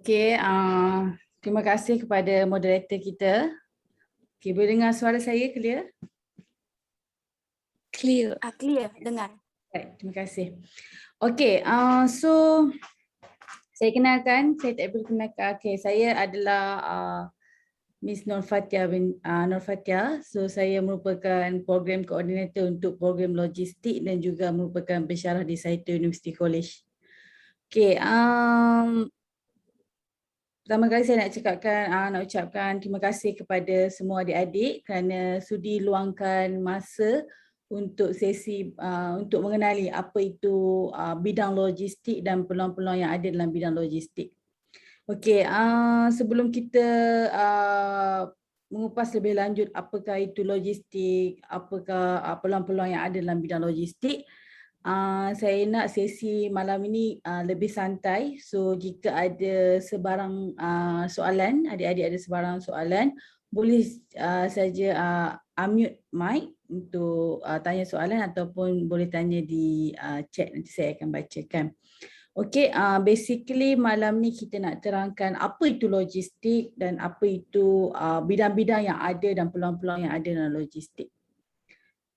Okey, terima kasih kepada moderator kita. Okey, boleh dengar suara saya clear? Clear. Clear, dengar. Baik, terima kasih. Okey, so saya kenalkan, saya tak boleh kenalkan. Okey, saya adalah Miss Nurfatia Nurfatia. So saya merupakan program koordinator untuk program logistik dan juga merupakan pensyarah di Saito University College. Okey, pertama kali saya nak ucapkan terima kasih kepada semua adik-adik kerana sudi luangkan masa untuk sesi untuk mengenali apa itu bidang logistik dan peluang-peluang yang ada dalam bidang logistik. Okey, sebelum kita mengupas lebih lanjut apakah itu logistik, apakah peluang-peluang yang ada dalam bidang logistik, saya nak sesi malam ini lebih santai. So jika ada sebarang soalan, adik-adik ada sebarang soalan, boleh saja unmute mic untuk tanya soalan ataupun boleh tanya di chat, nanti saya akan bacakan. Okey, basically malam ni kita nak terangkan apa itu logistik dan apa itu bidang-bidang yang ada dan peluang-peluang yang ada dalam logistik.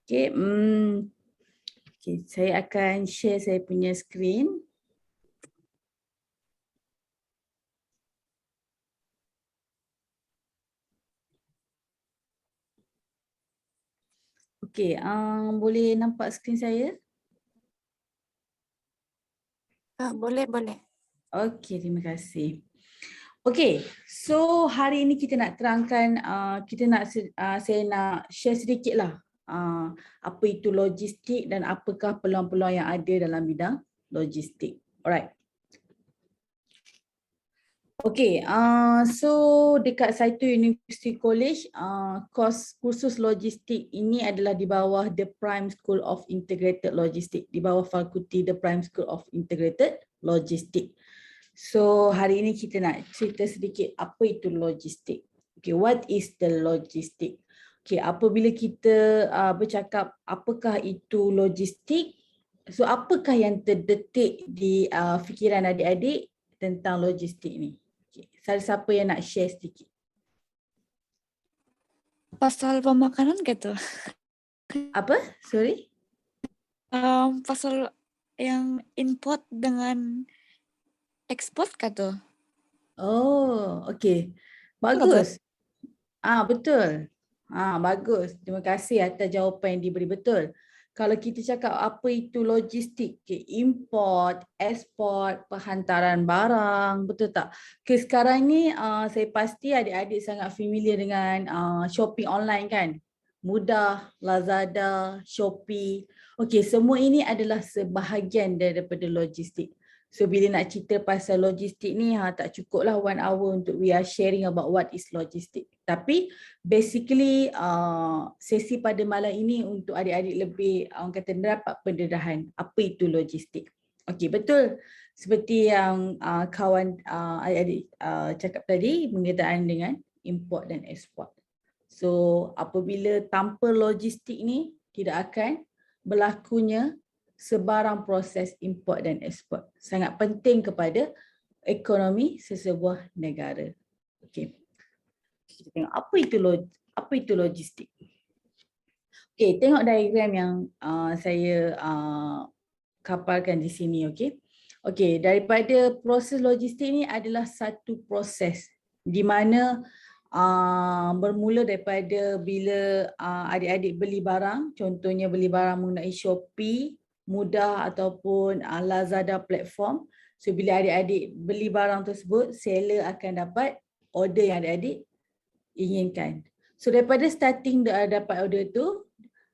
Okey, okay, saya akan share saya punya skrin. Okey, boleh nampak skrin saya? Boleh, boleh. Okey, terima kasih. Okey, so hari ini kita nak terangkan, saya nak share sedikitlah apa itu logistik dan apakah peluang-peluang yang ada dalam bidang logistik. Alright. Okey, so dekat Saito University College, kursus logistik ini adalah di bawah The Prime School of Integrated Logistics, di bawah fakulti The Prime School of Integrated Logistics. So hari ini kita nak cerita sedikit apa itu logistik. Okay, what is the logistik? Okay, apabila kita bercakap apakah itu logistik, so apakah yang terdetik di fikiran adik-adik tentang logistik ni? Okay, siapa yang nak share sedikit? Pasal pemakanan gitu. Apa? Sorry? Pasal yang import dengan ekspor gitu. Oh, okay. Bagus. Betul. Bagus. Terima kasih atas jawapan yang diberi, betul. Kalau kita cakap apa itu logistik, import, ekspor, penghantaran barang, betul tak? Okay, sekarang ni saya pasti adik-adik sangat familiar dengan shopping online kan? Mudah, Lazada, Shopee. Okay, semua ini adalah sebahagian daripada logistik. So bila nak cerita pasal logistik ni tak cukup lah 1 hour untuk we are sharing about what is logistik. Tapi basically sesi pada malam ini untuk adik-adik lebih orang kata dapat pendedahan apa itu logistik. Okey, betul. Seperti yang kawan adik-adik cakap tadi berkaitan dengan import dan ekspor. So apabila tanpa logistik ni tidak akan berlakunya sebarang proses import dan ekspor. Sangat penting kepada ekonomi sesebuah negara. Okey. Kita tengok apa itu logistik. Okey, tengok diagram yang saya kapalkan di sini, okey. Okey, daripada proses logistik ni adalah satu proses di mana bermula daripada bila adik-adik beli barang, contohnya beli barang menggunakan Shopee, Mudah ataupun Lazada platform. So bila adik-adik beli barang tersebut, seller akan dapat order yang adik-adik inginkan. So daripada starting dapat order tu,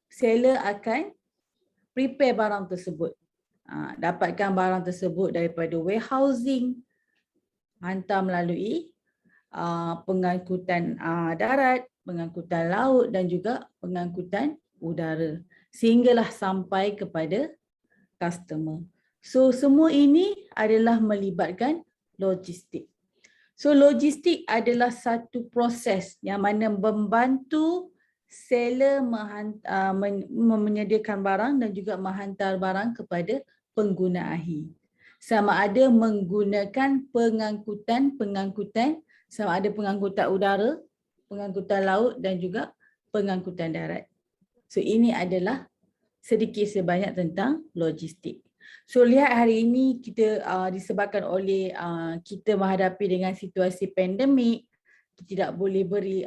seller akan prepare barang tersebut. Dapatkan barang tersebut daripada warehousing, hantar melalui pengangkutan darat, pengangkutan laut dan juga pengangkutan udara. Sehinggalah sampai kepada customer. So semua ini adalah melibatkan logistik. So logistik adalah satu proses yang mana membantu seller menyediakan barang dan juga menghantar barang kepada pengguna akhir. sama ada menggunakan pengangkutan, sama ada pengangkutan udara, pengangkutan laut dan juga pengangkutan darat. So ini adalah sedikit sebanyak tentang logistik. So lihat hari ini kita disebabkan oleh kita menghadapi dengan situasi pandemik, tidak boleh beri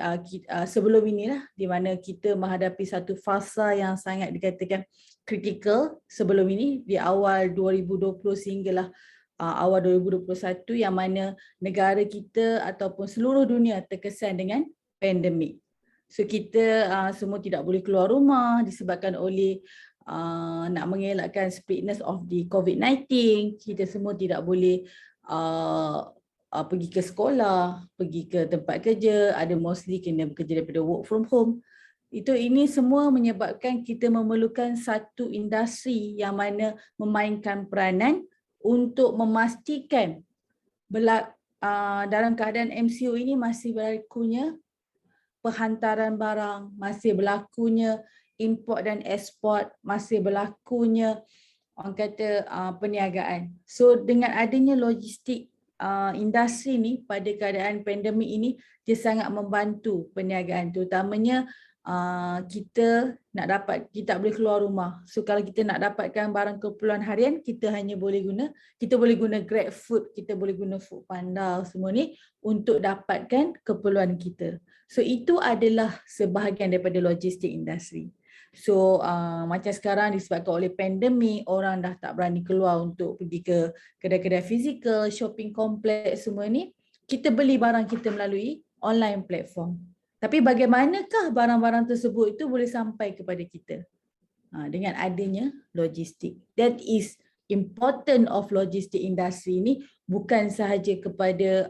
sebelum inilah di mana kita menghadapi satu fasa yang sangat dikatakan kritikal sebelum ini di awal 2020 sehinggalah awal 2021 yang mana negara kita ataupun seluruh dunia terkesan dengan pandemik. So kita semua tidak boleh keluar rumah disebabkan oleh nak mengelakkan spreadness of the COVID-19. Kita semua tidak boleh pergi ke sekolah, pergi ke tempat kerja, ada mostly kena bekerja daripada work from home. Ini semua menyebabkan kita memerlukan satu industri yang mana memainkan peranan untuk memastikan dalam keadaan MCO ini masih berlakunya penghantaran barang, masih berlakunya import dan ekspor, masih berlakunya orang kata perniagaan. So dengan adanya logistik industri ni pada keadaan pandemik ini, dia sangat membantu perniagaan, terutamanya kita tak boleh keluar rumah. So kalau kita nak dapatkan barang keperluan harian, kita boleh guna Grab Food, kita boleh guna Foodpanda, semua ni untuk dapatkan keperluan kita. So itu adalah sebahagian daripada logistik industri. So macam sekarang disebabkan oleh pandemik, orang dah tak berani keluar untuk pergi ke kedai-kedai fizikal, shopping kompleks semua ni, kita beli barang kita melalui online platform. Tapi bagaimanakah barang-barang tersebut itu boleh sampai kepada kita? Dengan adanya logistik. That is important of logistik industri ini, bukan sahaja kepada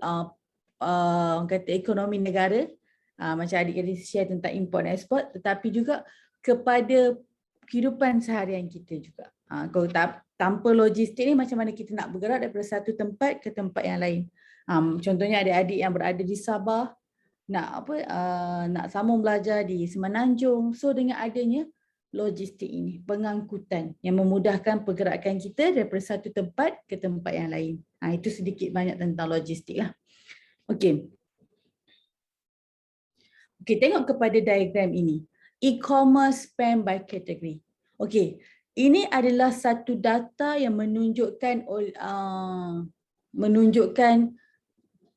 kata ekonomi negara, macam adik-adik share tentang import dan ekspor, tetapi juga kepada kehidupan seharian kita juga. Kalau tanpa logistik ni, macam mana kita nak bergerak daripada satu tempat ke tempat yang lain. Contohnya adik-adik yang berada di Sabah, nak sambung belajar di Semenanjung. So dengan adanya logistik ini, pengangkutan yang memudahkan pergerakan kita daripada satu tempat ke tempat yang lain. Itu sedikit banyak tentang logistik lah. Okey, tengok kepada diagram ini. E-commerce spend by category. Okey, ini adalah satu data yang menunjukkan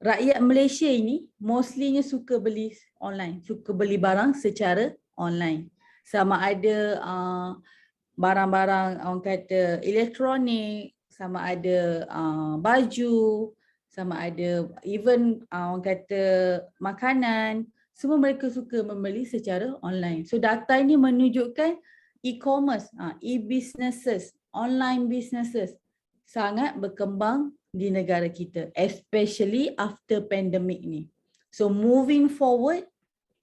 rakyat Malaysia ini mostly-nya suka beli online, suka beli barang secara online. Sama ada barang-barang orang kata elektronik, sama ada baju, sama ada even orang kata makanan, semua mereka suka membeli secara online. So data ini menunjukkan e-commerce, e-businesses, online businesses sangat berkembang di negara kita, especially after pandemic ni. So moving forward,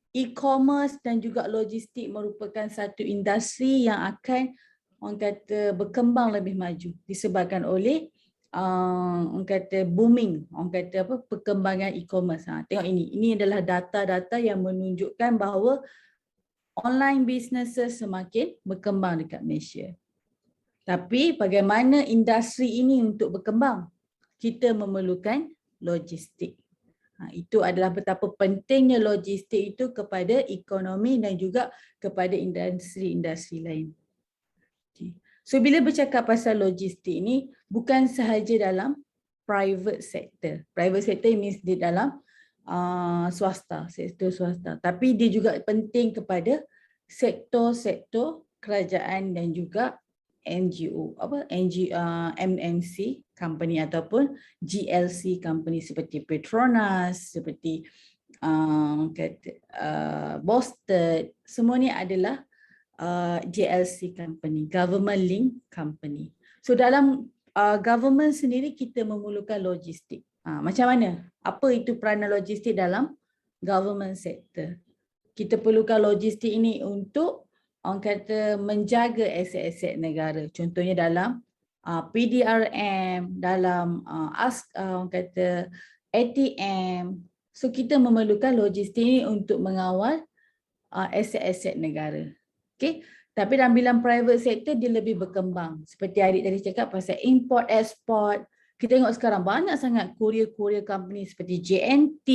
e-commerce dan juga logistik merupakan satu industri yang akan orang kata berkembang lebih maju disebabkan oleh orang kata booming, orang kata perkembangan e-commerce. Tengok ini adalah data-data yang menunjukkan bahawa online businesses semakin berkembang dekat Malaysia. Tapi bagaimana industri ini untuk berkembang? Kita memerlukan logistik. Itu adalah betapa pentingnya logistik itu kepada ekonomi dan juga kepada industri-industri lain. Okay. So bila bercakap pasal logistik ni, bukan sahaja dalam private sector. Private sector means di dalam swasta, sektor swasta. Tapi dia juga penting kepada sektor-sektor kerajaan dan juga NGO, MNC company ataupun GLC company seperti Petronas, seperti Boston, semua ni adalah GLC company, government link company. So dalam government sendiri kita memerlukan logistik. Macam mana? Apa itu peranan logistik dalam government sector? Kita perlukan logistik ini untuk orang kata menjaga aset-aset negara. Contohnya dalam PDRM, dalam orang kata ATM. So kita memerlukan logistik ini untuk mengawal aset-aset negara. Okay? Tapi dalam bilang private sector dia lebih berkembang. Seperti adik tadi cakap pasal import, export, Kita tengok sekarang banyak sangat courier company seperti JNT,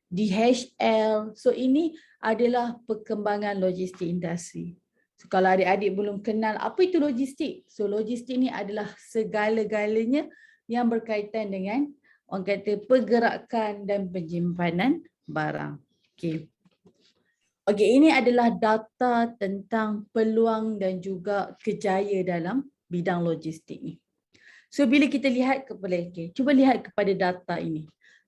DHL. So ini adalah perkembangan logistik industri. So kalau adik-adik belum kenal apa itu logistik. So logistik ni adalah segala-galanya yang berkaitan dengan orang kata pergerakan dan penyimpanan barang. Okey. Okey, ini adalah data tentang peluang dan juga kejaya dalam bidang logistik ni. So bila kita lihat cuba lihat kepada data ini.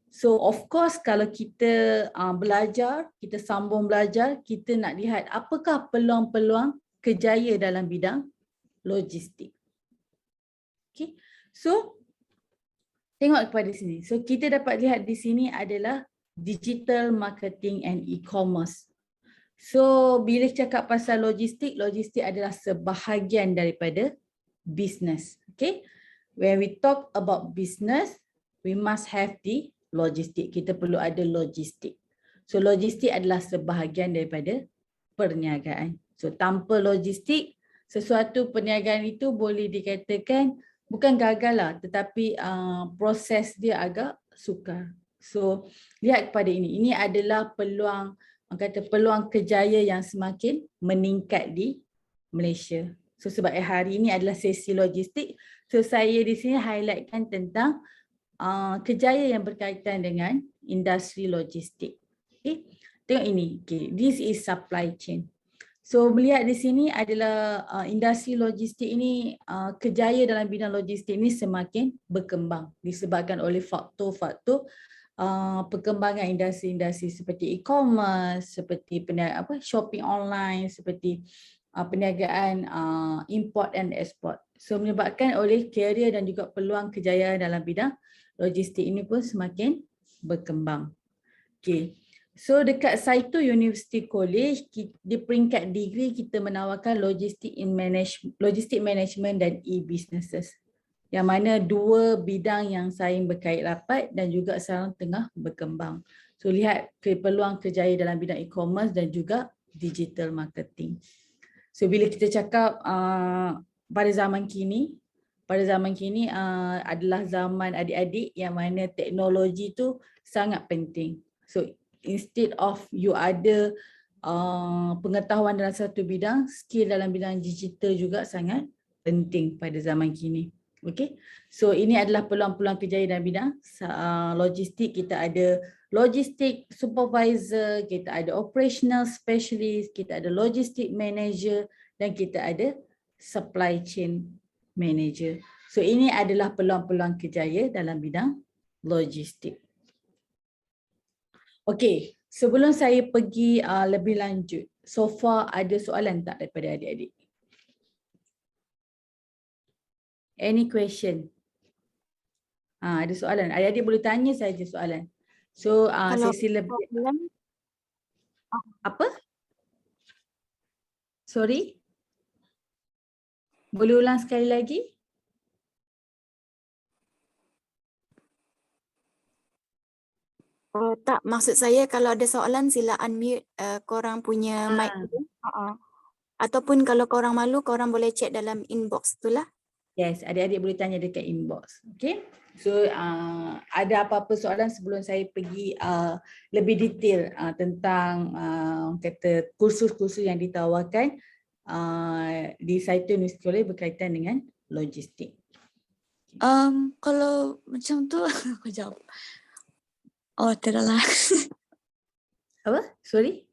So of course kalau kita belajar, kita sambung belajar, kita nak lihat apakah peluang-peluang kejaya dalam bidang logistik. Okay. So tengok kepada sini. So kita dapat lihat di sini adalah digital marketing and e-commerce. So bila cakap pasal logistik, logistik adalah sebahagian daripada business. Okay. When we talk about business, we must have the logistik. Kita perlu ada logistik. So logistik adalah sebahagian daripada perniagaan. So tanpa logistik, sesuatu perniagaan itu boleh dikatakan bukan gagal lah, tetapi proses dia agak sukar. So lihat kepada ini. Ini adalah peluang, orang kata peluang kejaya yang semakin meningkat di Malaysia. So sebab hari ini adalah sesi logistik, so saya di sini highlightkan tentang kejaya yang berkaitan dengan industri logistik. Okay. Tengok ini. Okay. This is supply chain. So melihat di sini adalah industri logistik ini, kejaya dalam bidang logistik ini semakin berkembang disebabkan oleh faktor-faktor perkembangan industri-industri seperti e-commerce, seperti shopping online, seperti perniagaan import and export. So menyebabkan oleh karier dan juga peluang kejayaan dalam bidang logistik ini pun semakin berkembang. Okay. So dekat Saito University College, di peringkat degree kita menawarkan logistik management dan e-businesses. Yang mana dua bidang yang saling berkait rapat dan juga sekarang tengah berkembang. So lihat peluang kejayaan dalam bidang e-commerce dan juga digital marketing. So bila kita cakap pada zaman kini adalah zaman adik-adik yang mana teknologi tu sangat penting. So instead of you ada pengetahuan dalam satu bidang, skill dalam bidang digital juga sangat penting pada zaman kini. Okay, so ini adalah peluang-peluang kejayaan dalam bidang logistik. Kita ada logistik supervisor, kita ada operational specialist, kita ada logistik manager dan kita ada supply chain manager. So ini adalah peluang-peluang kejayaan dalam bidang logistik. Okey, sebelum saya pergi lebih lanjut, so far ada soalan tak daripada adik-adik? Any question? Ada soalan. Adik-adik boleh tanya saja soalan. So sesi lebih apa? Sorry? Boleh ulang sekali lagi? Tak, maksud saya kalau ada soalan sila unmute korang punya mic dulu. Ataupun kalau korang malu, korang boleh chat dalam inbox tu lah. Yes, adik-adik boleh tanya dekat inbox. Okay. So ada apa-apa soalan sebelum saya pergi lebih detail tentang kata kursus-kursus yang ditawarkan di Saito University College berkaitan dengan logistik. Kalau macam tu aku jawab. Oh, tidaklah. Apa? Sorry?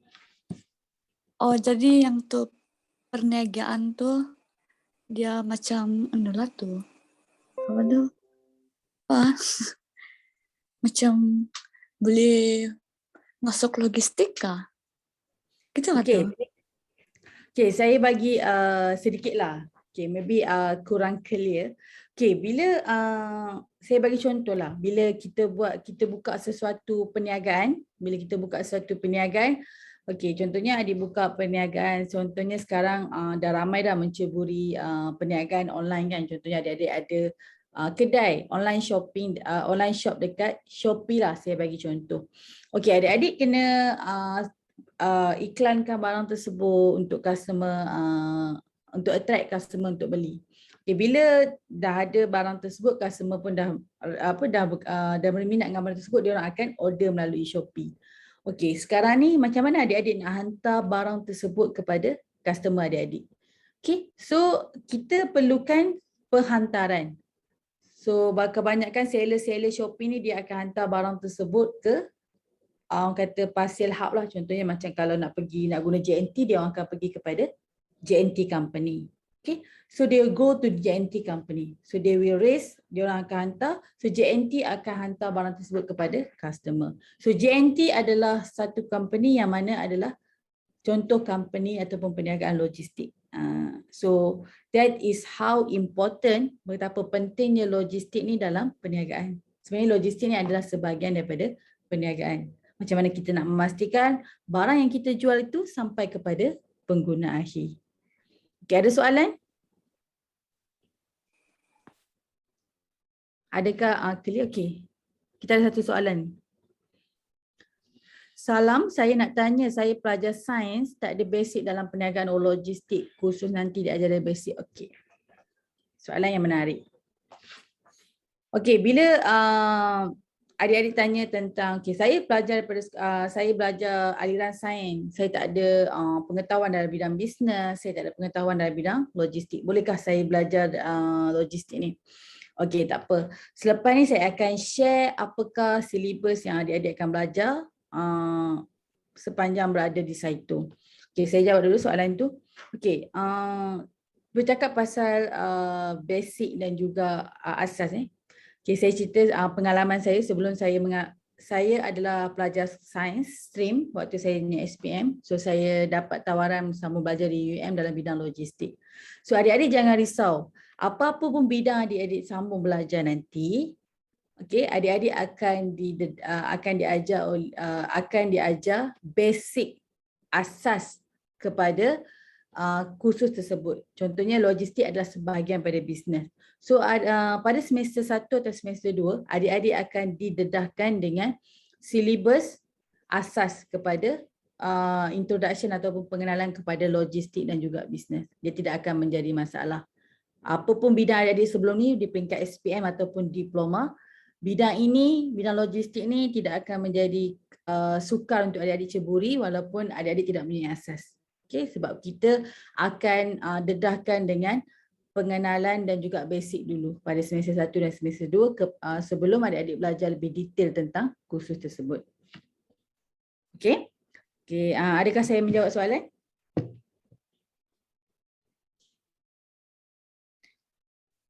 Oh, jadi yang tu perniagaan tu dia macam anulah tu. Apa tu? Macam boleh masuk logistik kah? Kita tak tahu. Okay, saya bagi sedikit lah. Okay, maybe kurang clear. Okay, bila saya bagi contoh lah. Bila kita buka sesuatu perniagaan, okay, contohnya adik buka perniagaan, contohnya sekarang dah ramai dah menceburi perniagaan online kan. Contohnya adik-adik ada kedai online shopping, online shop dekat Shopee lah, saya bagi contoh. Okay, adik-adik kena iklankan barang tersebut untuk customer untuk attract customer untuk beli. Okay, bila dah ada barang tersebut, customer pun dah berminat dengan barang tersebut, dia orang akan order melalui Shopee. Okey, sekarang ni macam mana adik-adik nak hantar barang tersebut kepada customer adik-adik? Okey, so kita perlukan penghantaran. So kebanyakan seller-seller Shopee ni dia akan hantar barang tersebut ke kata parcel hub lah. Contohnya macam kalau nak guna JNT, dia orang akan pergi kepada JNT company. Okay, so they will go to JNT company. So they will raise, dia orang akan hantar. So JNT akan hantar barang tersebut kepada customer. So JNT adalah satu company yang mana adalah contoh company ataupun perniagaan logistik. So that is how important, betapa pentingnya logistik ni dalam perniagaan. Sebenarnya logistik ni adalah sebahagian daripada perniagaan. Macam mana kita nak memastikan barang yang kita jual itu sampai kepada pengguna akhir. Okay, ada soalan? Adakah clear? Okay. Kita ada satu soalan. Salam, saya nak tanya, saya pelajar sains, tak ada basic dalam perniagaan logistik, khusus nanti diajar dari basic. Okey. Soalan yang menarik. Okey, bila adik-adik tanya tentang, okay, saya pelajar daripada saya belajar aliran sains, saya tak ada pengetahuan dalam bidang bisnes, saya tak ada pengetahuan dalam bidang logistik. Bolehkah saya belajar logistik ni? Okey, tak apa. Selepas ni saya akan share apakah silibus yang adik-adik akan belajar sepanjang berada di Saito. Okey, saya jawab dulu soalan tu. Okey, bercakap pasal basic dan juga asas ni. Okay, saya cerita pengalaman saya sebelum saya adalah pelajar sains stream waktu saya ni SPM. So saya dapat tawaran sambung belajar di UM dalam bidang logistik. So adik-adik jangan risau. Apa-apa pun bidang adik-adik sambung belajar nanti, okay, adik-adik akan diajar basic asas kepada kursus tersebut. Contohnya logistik adalah sebahagian pada bisnes. So pada semester 1 atau semester 2, adik-adik akan didedahkan dengan silibus asas kepada introduction ataupun pengenalan kepada logistik dan juga bisnes. Dia tidak akan menjadi masalah. Apapun bidang adik-adik sebelum ni di peringkat SPM ataupun diploma, bidang logistik ni tidak akan menjadi sukar untuk adik-adik ceburi walaupun adik-adik tidak mempunyai asas. Okay, sebab kita akan dedahkan dengan pengenalan dan juga basic dulu pada semester 1 dan semester 2 sebelum adik-adik belajar lebih detail tentang kursus tersebut. Okay, adakah saya menjawab soalan?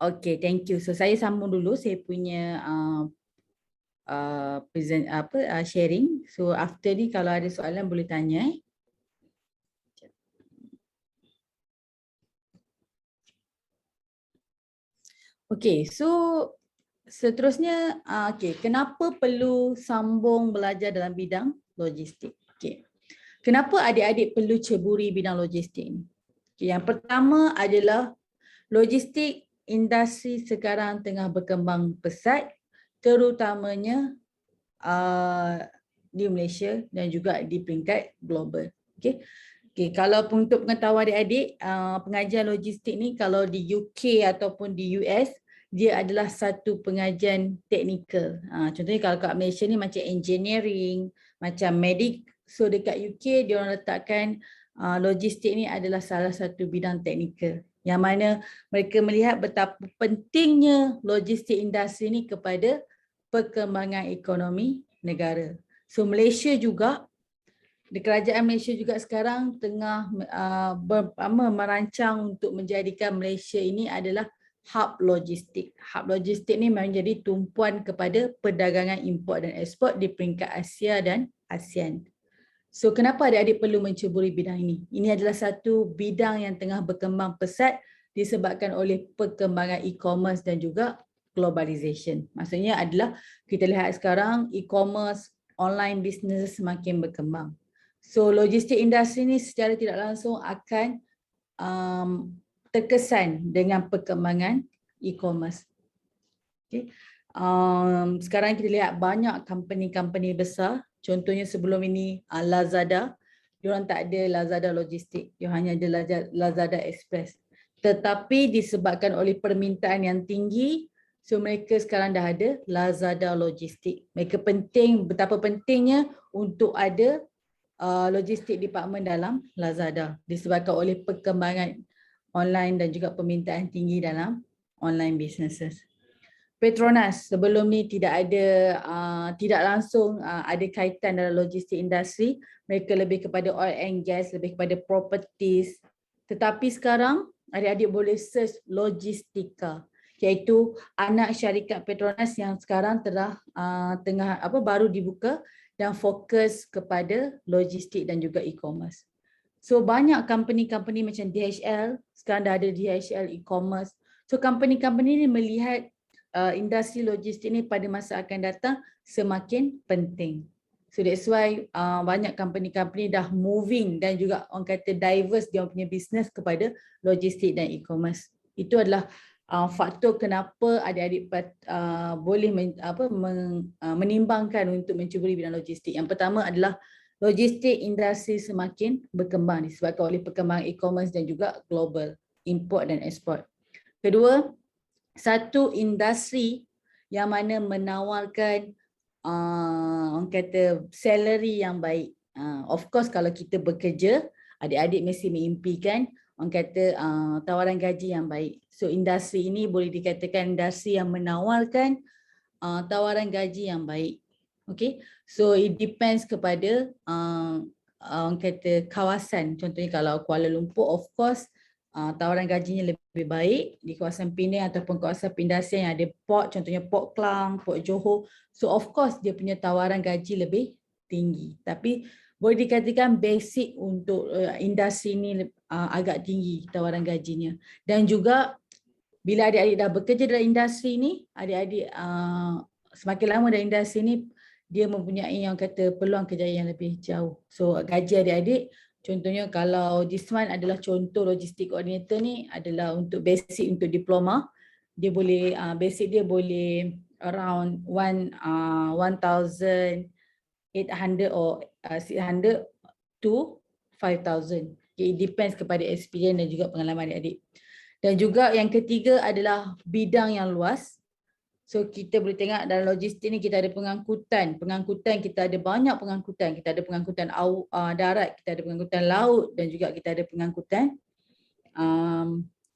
Okay, thank you. So saya sambung dulu saya punya sharing. So after ni kalau ada soalan boleh tanya. Okay, so seterusnya, kenapa perlu sambung belajar dalam bidang logistik? Okay. Kenapa adik-adik perlu ceburi bidang logistik ni? Okay, yang pertama adalah logistik industri sekarang tengah berkembang pesat, terutamanya di Malaysia dan juga di peringkat global. Okay. Okay, kalau untuk pengetahuan adik-adik, pengajian logistik ni kalau di UK ataupun di US, dia adalah satu pengajian teknikal. Contohnya kalau kat Malaysia ni macam engineering, macam medik. So dekat UK dia orang letakkan logistik ni adalah salah satu bidang teknikal. Yang mana mereka melihat betapa pentingnya logistik industri ni kepada perkembangan ekonomi negara. So Malaysia juga, kerajaan Malaysia juga sekarang tengah merancang untuk menjadikan Malaysia ini adalah hub logistik. Hub logistik ni menjadi tumpuan kepada perdagangan import dan ekspor di peringkat Asia dan ASEAN. So kenapa adik-adik perlu menceburi bidang ini? Ini adalah satu bidang yang tengah berkembang pesat disebabkan oleh perkembangan e-commerce dan juga globalization. Maksudnya adalah kita lihat sekarang e-commerce, online business semakin berkembang. So logistik industri ini secara tidak langsung akan terkesan dengan perkembangan e-commerce. Okay. Sekarang kita lihat banyak company-company besar. Contohnya sebelum ini Lazada. Diorang tak ada Lazada logistik. Dia hanya ada Lazada Express. Tetapi disebabkan oleh permintaan yang tinggi, so mereka sekarang dah ada Lazada Logistik. Mereka betapa pentingnya untuk ada logistik department dalam Lazada disebabkan oleh perkembangan online dan juga permintaan tinggi dalam online businesses. Petronas sebelum ni tidak langsung ada kaitan dalam logistik industri. Mereka lebih kepada oil and gas, lebih kepada properties. Tetapi sekarang adik-adik boleh search Logistika, iaitu anak syarikat Petronas yang sekarang baru dibuka dan fokus kepada logistik dan juga e-commerce. So banyak company-company macam DHL, sekarang dah ada DHL e-commerce. So company-company ni melihat industri logistik ni pada masa akan datang semakin penting. So that's why banyak company-company dah moving dan juga orang kata diverse dia punya business kepada logistik dan e-commerce. Itu adalah faktor kenapa adik-adik boleh menimbangkan untuk mencuburi bidang logistik. Yang pertama adalah logistik industri semakin berkembang disebabkan oleh perkembangan e-commerce dan juga global, import dan export. Kedua, satu industri yang mana menawarkan orang kata salary yang baik. Of course kalau kita bekerja, adik-adik mesti mengimpikan orang kata tawaran gaji yang baik. So industri ini boleh dikatakan industri yang menawarkan tawaran gaji yang baik. Okay, so it depends kepada orang kata kawasan. Contohnya kalau Kuala Lumpur, of course tawaran gajinya lebih baik di kawasan Penang ataupun kawasan perindustrian yang ada port, contohnya Port Klang, Port Johor. So of course dia punya tawaran gaji lebih tinggi. Tapi boleh dikatakan basic untuk industri ini agak tinggi tawaran gajinya. Dan juga bila adik-adik dah bekerja dalam industri ini, adik-adik semakin lama dalam industri ini, dia mempunyai yang kata peluang kejayaan yang lebih jauh. So gaji adik-adik, contohnya kalau this one adalah contoh logistik coordinator ni adalah untuk basic untuk diploma, dia boleh basic dia boleh around 1,800 or 600 to 5,000. It depends kepada experience dan juga pengalaman adik-adik. Dan juga yang ketiga adalah bidang yang luas. So kita boleh tengok dalam logistik ni kita ada pengangkutan. Pengangkutan kita ada banyak pengangkutan. Kita ada pengangkutan darat, kita ada pengangkutan laut dan juga kita ada pengangkutan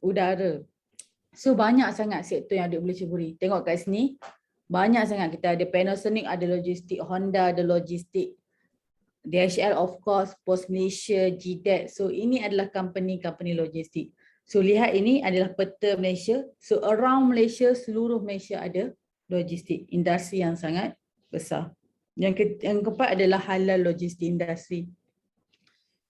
udara. So banyak sangat sektor yang adik boleh ceburi. Tengok kat sini. Banyak sangat. Kita ada Panasonic, ada logistik, Honda ada logistik, DHL of course, Pos Malaysia, GDET. So ini adalah company-company logistik. So lihat ini adalah peta Malaysia. So around Malaysia, seluruh Malaysia ada logistik, industri yang sangat besar. Yang keempat adalah halal logistik industri.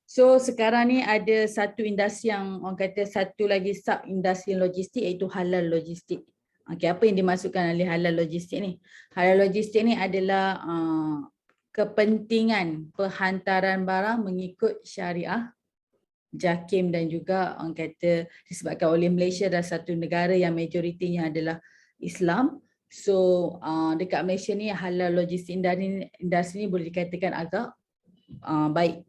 So sekarang ni ada satu industri yang orang kata satu lagi sub industri logistik iaitu halal logistik. Okay, apa yang dimasukkan oleh halal logistik ni? Halal logistik ni adalah kepentingan penghantaran barang mengikut syariah, JAKIM dan juga orang kata disebabkan oleh Malaysia adalah satu negara yang majoritinya adalah Islam. So dekat Malaysia ni halal logistik industri ni boleh dikatakan agak baik.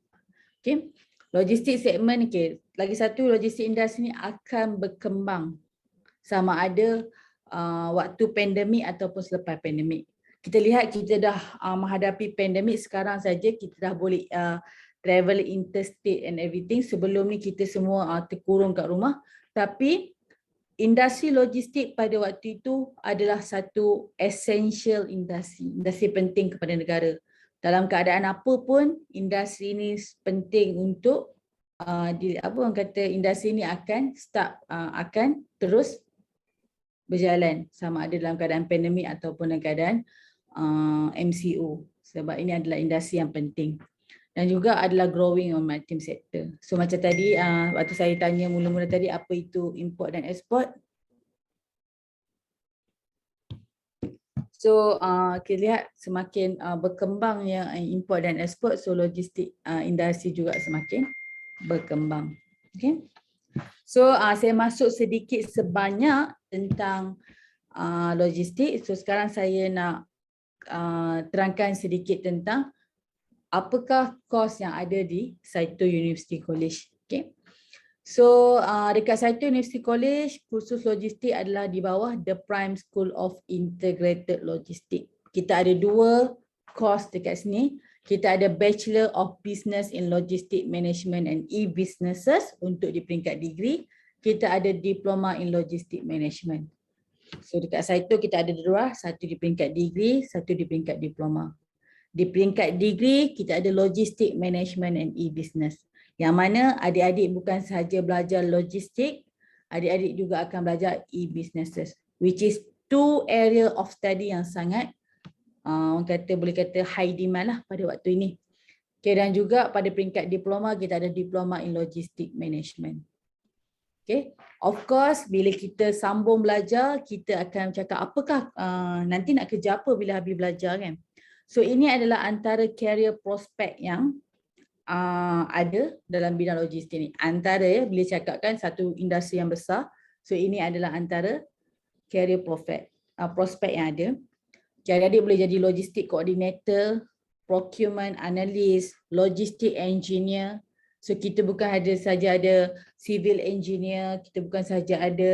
Okay. Logistik segmen, okay. Lagi satu logistik industri ni akan berkembang sama ada waktu pandemik ataupun selepas pandemik. Kita lihat kita dah menghadapi pandemik, sekarang saja kita dah boleh travel interstate and everything. Sebelum ni kita semua terkurung kat rumah. Tapi industri logistik pada waktu itu adalah satu essential industri. Industri penting kepada negara. Dalam keadaan apa pun, industri ini penting untuk orang kata industri ini akan terus berjalan sama ada dalam keadaan pandemik ataupun dalam keadaan MCO. Sebab ini adalah industri yang penting. Dan juga adalah growing on maritime sector. So macam tadi, waktu saya tanya mula-mula tadi apa itu import dan export. So kita lihat semakin berkembang yang import dan export, so logistik industri juga semakin berkembang. Okay. So saya masuk sedikit sebanyak tentang logistik. So sekarang saya nak terangkan sedikit tentang apakah kos yang ada di Saito University College. Okay. So dekat Saito University College, kursus logistik adalah di bawah The Prime School of Integrated Logistics. Kita ada 2 course dekat sini. Kita ada Bachelor of Business in Logistic Management and E-Businesses untuk di peringkat degree. Kita ada Diploma in Logistic Management. So dekat Saito kita ada 2, satu di peringkat degree, satu di peringkat diploma. Di peringkat degree kita ada Logistic Management and E-Business. Yang mana adik-adik bukan sahaja belajar logistik, adik-adik juga akan belajar e-businesses, which is 2 area of study yang sangat orang kata boleh kata high demand lah pada waktu ini. Okay, dan juga pada peringkat diploma kita ada Diploma in Logistic Management. Okay, of course bila kita sambung belajar kita akan cakap apakah nanti nak kerja apa bila habis belajar kan. So ini adalah antara career prospect yang ada dalam bidang logistik ni. Antara bila cakapkan satu industri yang besar, so ini adalah antara career prospect yang ada. Jadi adik boleh jadi logistik coordinator, procurement analyst, logistic engineer. So kita bukan saja ada civil engineer, kita bukan saja ada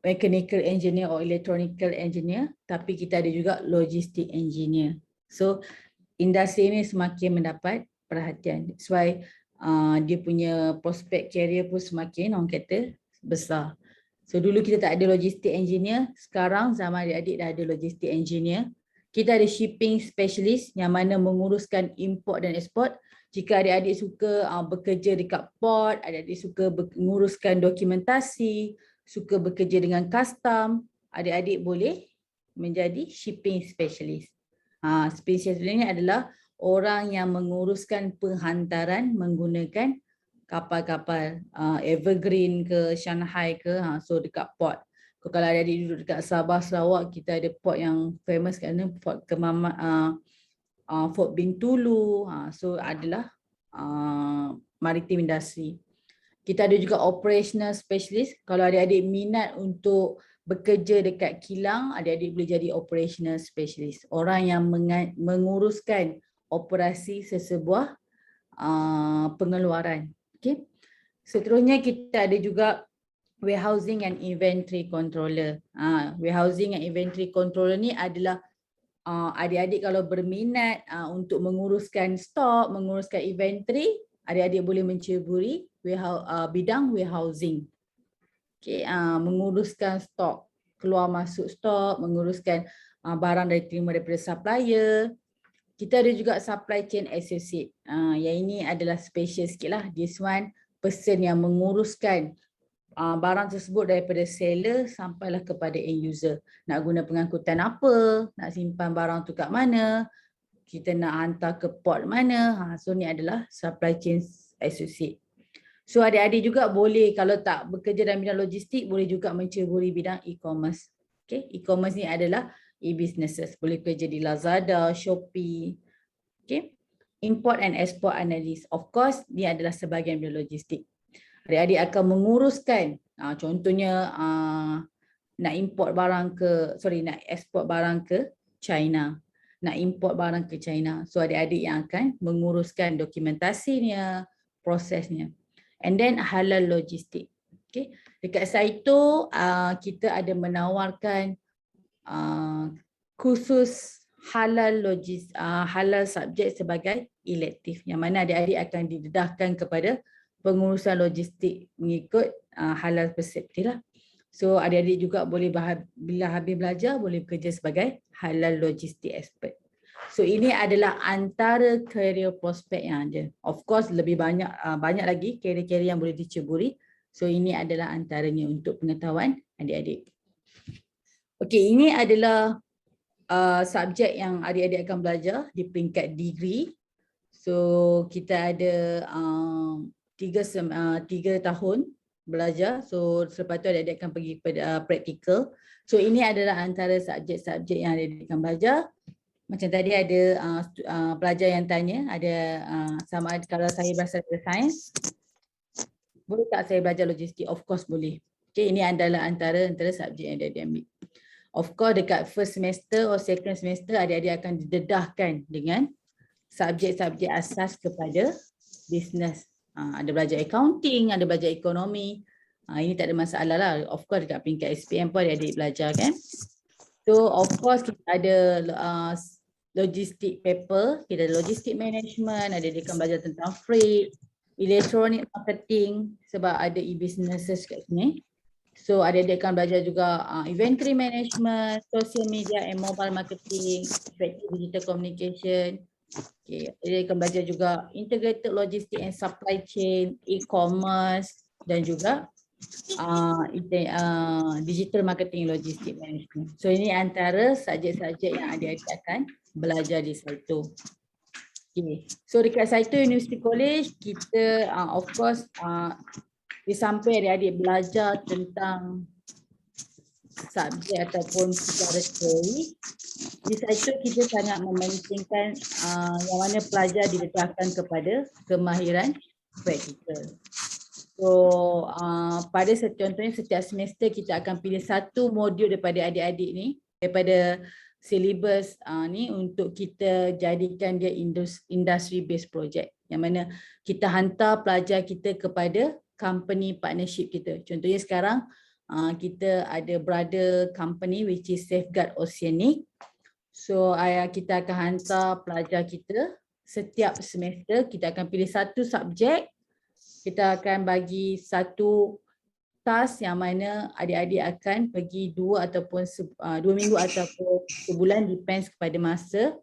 mechanical engineer or electronical engineer, tapi kita ada juga logistic engineer. So industri ini semakin mendapat perhatian. That's why dia punya prospek career pun semakin orang kata besar. So dulu kita tak ada logistic engineer, sekarang zaman adik-adik dah ada logistic engineer. Kita ada shipping specialist yang mana menguruskan import dan export. Jika adik-adik suka bekerja dekat port, adik-adik suka menguruskan dokumentasi, suka bekerja dengan custom, adik-adik boleh menjadi shipping specialist. Spesialis ini adalah orang yang menguruskan penghantaran menggunakan kapal-kapal Evergreen ke Shanghai ke, so dekat port. Kalau adik-adik duduk dekat Sabah, Sarawak, kita ada port yang famous kat sana, Port Fort Bintulu, so adalah maritim industri. Kita ada juga operational specialist. Kalau adik-adik minat untuk bekerja dekat kilang, adik-adik boleh jadi operational specialist. Orang yang menguruskan operasi sesebuah pengeluaran. Okay. Seterusnya kita ada juga warehousing and inventory controller. Warehousing and inventory controller ni adalah adik-adik kalau berminat untuk menguruskan stok, menguruskan inventory, adik-adik boleh menceburi bidang warehousing. Okay, menguruskan stok, keluar masuk stok, menguruskan barang terima daripada supplier. Kita ada juga supply chain associate. Yang ini adalah special sikit lah. This one, person yang menguruskan barang tersebut daripada seller sampailah kepada end user. Nak guna pengangkutan apa, nak simpan barang tu kat mana, kita nak hantar ke port mana. So ni adalah supply chain associate. So adik-adik juga boleh, kalau tak bekerja dalam bidang logistik, boleh juga menceburi bidang e-commerce. Okay, e-commerce ni adalah e-businesses. Boleh kerja di Lazada, Shopee. Okay, import and export analyst. Of course, ni adalah sebahagian bidang logistik. Adik-adik akan menguruskan, contohnya nak export barang ke China. Nak import barang ke China. So adik-adik yang akan menguruskan dokumentasinya, prosesnya. And then halal logistik. Okay. Dekat Saito kita ada menawarkan khusus halal subjek sebagai elektif, yang mana adik-adik akan didedahkan kepada pengurusan logistik mengikut halal persepti lah. So adik-adik juga boleh bila habis belajar boleh bekerja sebagai halal logistik expert. So ini adalah antara career prospect yang ada. Of course lebih banyak lagi career-career yang boleh diceburi. So ini adalah antaranya untuk pengetahuan adik-adik. Okey, ini adalah subjek yang adik-adik akan belajar di peringkat degree. So kita ada 3 tahun belajar. So selepas tu adik-adik akan pergi kepada practical. So ini adalah antara subjek-subjek yang adik-adik akan belajar. Macam tadi ada pelajar yang tanya, ada sama ada kalau saya berasal dari sains, boleh tak saya belajar logistik? Of course boleh. Okay, ini adalah antara subjek yang adik-adik ambil. Of course dekat first semester or second semester adik-adik akan didedahkan dengan subjek-subjek asas kepada business. Ada belajar accounting, ada belajar ekonomi. Ini tak ada masalah lah. Of course dekat peringkat SPM pun adik belajar kan. So of course kita ada logistik paper, kita ada logistik management, ada dia akan belajar tentang freight, electronic marketing sebab ada e-businesses kat sini. So adik-adik akan belajar juga inventory management, social media and mobile marketing, effective digital communication. Okay, adik akan belajar juga integrated logistic and supply chain, e-commerce dan juga digital marketing logistic management. So ini antara subjek-subjek yang adik-adik akan belajar di Saito. Okay. So dekat Saito University College kita of course di samping adik-adik belajar tentang subjek ataupun secara teori, di Saito kita sangat mementingkan yang mana pelajar didedahkan kepada kemahiran praktikal. So pada contohnya setiap semester kita akan pilih satu modul daripada adik-adik ni, daripada silibus ni untuk kita jadikan dia industry based project, yang mana kita hantar pelajar kita kepada company partnership kita. Contohnya sekarang kita ada brother company which is Safeguard Oceanic. So kita akan hantar pelajar kita setiap semester, kita akan pilih satu subjek, kita akan bagi satu task yang mana adik-adik akan pergi 2 minggu ataupun sebulan, depends kepada masa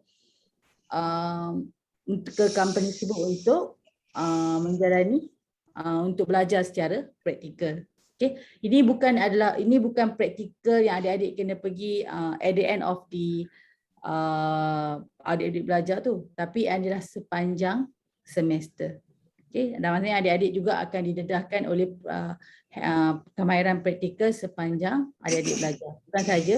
ke company tersebut untuk menjalani untuk belajar secara praktikal. Okay. Ini bukan praktikal yang adik-adik kena pergi at the end of the adik-adik belajar tu, tapi adalah sepanjang semester. Okay. Dan maksudnya adik-adik juga akan didedahkan oleh kemahiran praktikal sepanjang adik-adik belajar. Bukan saja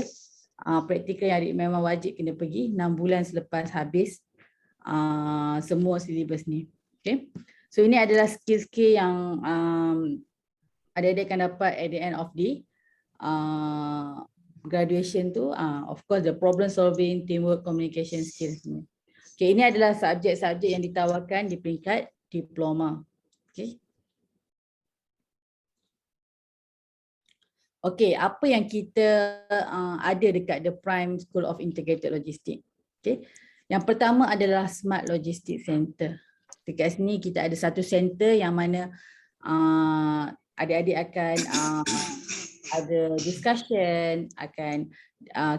praktikal yang adik memang wajib kena pergi 6 bulan selepas habis semua silibus ni. Okay. So ini adalah skill-skill yang adik-adik akan dapat at the end of the graduation tu. Of course the problem solving, teamwork, communication skills ni. Okay, ini adalah subjek-subjek yang ditawarkan di peringkat diploma. Okay. Okay, apa yang kita ada dekat The Prime School of Integrated Logistics? Okay. Yang pertama adalah Smart Logistics Center. Dekat sini kita ada satu center yang mana adik-adik akan ada discussion,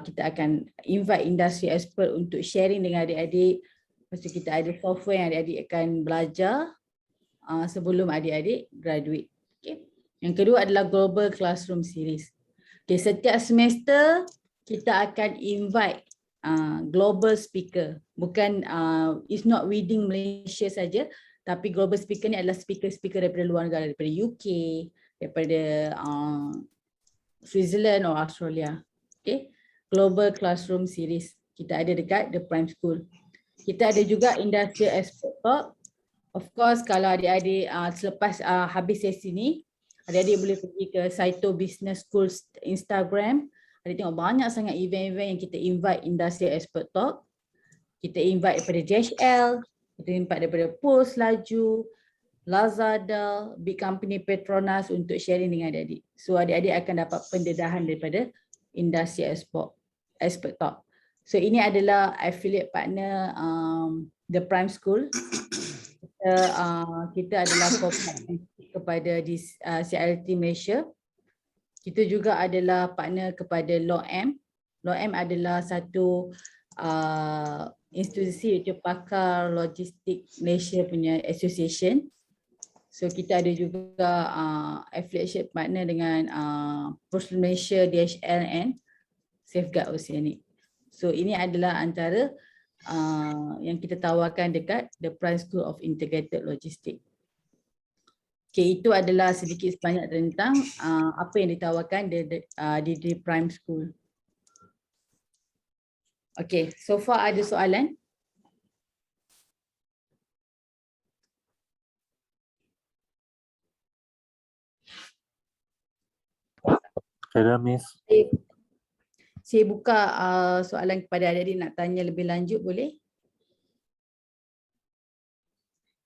kita akan invite industry expert untuk sharing dengan adik-adik. Lepas tu kita ada software yang adik-adik akan belajar sebelum adik-adik graduate. Okay. Yang kedua adalah Global Classroom Series. Okay, setiap semester kita akan invite global speaker. Bukan, it's not within Malaysia saja, tapi global speaker ni adalah speaker-speaker daripada luar negara, daripada UK, daripada Switzerland atau Australia. Okay. Global Classroom Series kita ada dekat The Prime School. Kita ada juga Industrial Expert Talk. Of course kalau adik-adik selepas habis sesi ni, adik-adik boleh pergi ke Saito Business School Instagram. Adik tengok banyak sangat event-event yang kita invite Industrial Expert Talk. Kita invite daripada JHL, kita invite daripada Post Laju, Lazada, big company Petronas untuk sharing dengan adik-adik. So adik-adik akan dapat pendedahan daripada Industrial Expert Talk. So ini adalah affiliate partner The Prime School. Kita adalah kepada CILT Malaysia. Kita juga adalah partner kepada LOM. LOM adalah satu institusi iaitu pakar logistik Malaysia punya association. So kita ada juga affiliation partner dengan Postal Malaysia, DHL and Safeguard Oceanic. So ini adalah antara yang kita tawarkan dekat The Prime School of Integrated Logistics. Okay, itu adalah sedikit sebanyak tentang apa yang ditawarkan di The Prime School. Okay, so far ada soalan? Ada, Miss. Saya buka soalan kepada adik-adik nak tanya lebih lanjut, boleh?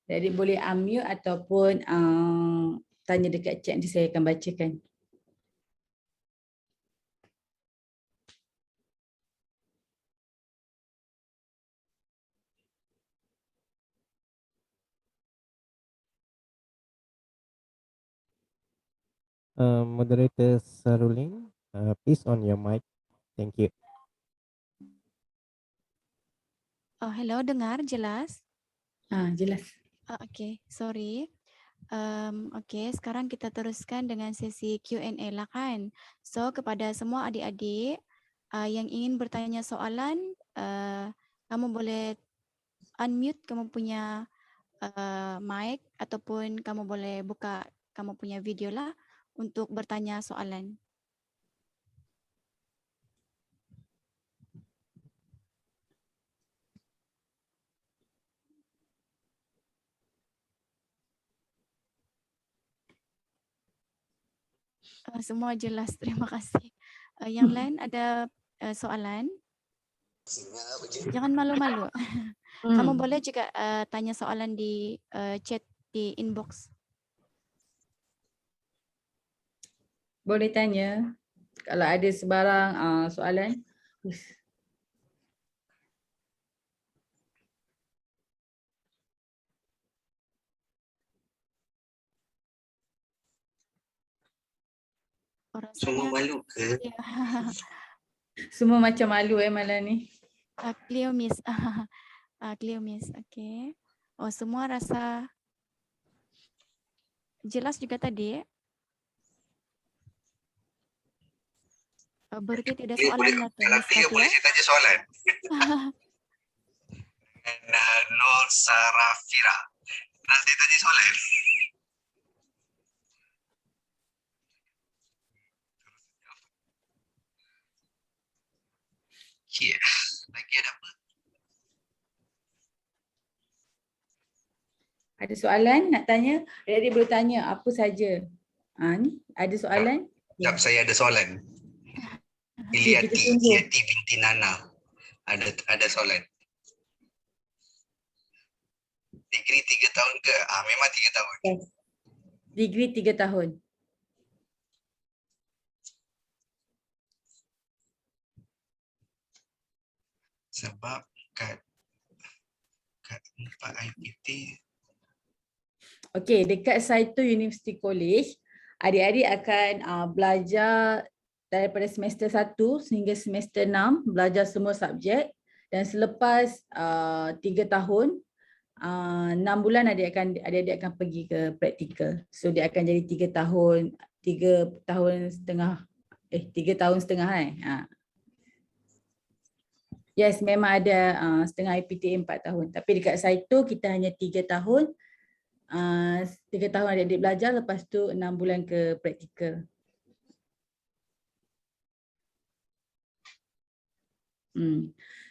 Jadi boleh unmute ataupun tanya dekat chat, nanti saya akan bacakan. Moderator Sarulin, please on your mic. Thank you. Oh, hello, dengar jelas? Jelas. Okay, sorry. Okay, sekarang kita teruskan dengan sesi Q&A lah kan. So, kepada semua adik-adik yang ingin bertanya soalan, kamu boleh unmute kamu punya mic ataupun kamu boleh buka kamu punya video lah untuk bertanya soalan. Semua jelas, terima kasih. Yang lain ada soalan? Jangan malu-malu. Kamu boleh juga tanya soalan di chat di inbox. Boleh tanya kalau ada sebarang soalan. Semua malu ke? Semua macam malu malam ni. Cleo Miss. Cleo Miss, okay. Oh, semua rasa jelas juga tadi. Berarti tidak soalan lah tu. Kalau Cleo boleh saya tanya soalan. Nur Sarafira. Nak saya tanya soalan? Yeah. Lagi ada apa? Ada soalan nak tanya? Adik boleh tanya apa saja. Ni ada soalan? Sekejap, saya ada soalan. Okay, kita tunggu. Iliati binti Nana. Ada soalan. Degree 3 tahun ke? Memang 3 tahun. Yes. Degree 3 tahun. Sebab kat 4 IPT. Okey, dekat Saito University College, adik-adik akan belajar daripada semester 1 sehingga semester 6, belajar semua subjek, dan selepas 3 tahun, 6 bulan adik-adik akan pergi ke praktikal. So dia akan jadi 3 tahun, 3 tahun setengah, 3 tahun setengah Yes, memang ada setengah IPTA 4 tahun. Tapi dekat Saito kita hanya 3 tahun. 3 tahun adik-adik belajar, lepas tu 6 bulan ke praktikal.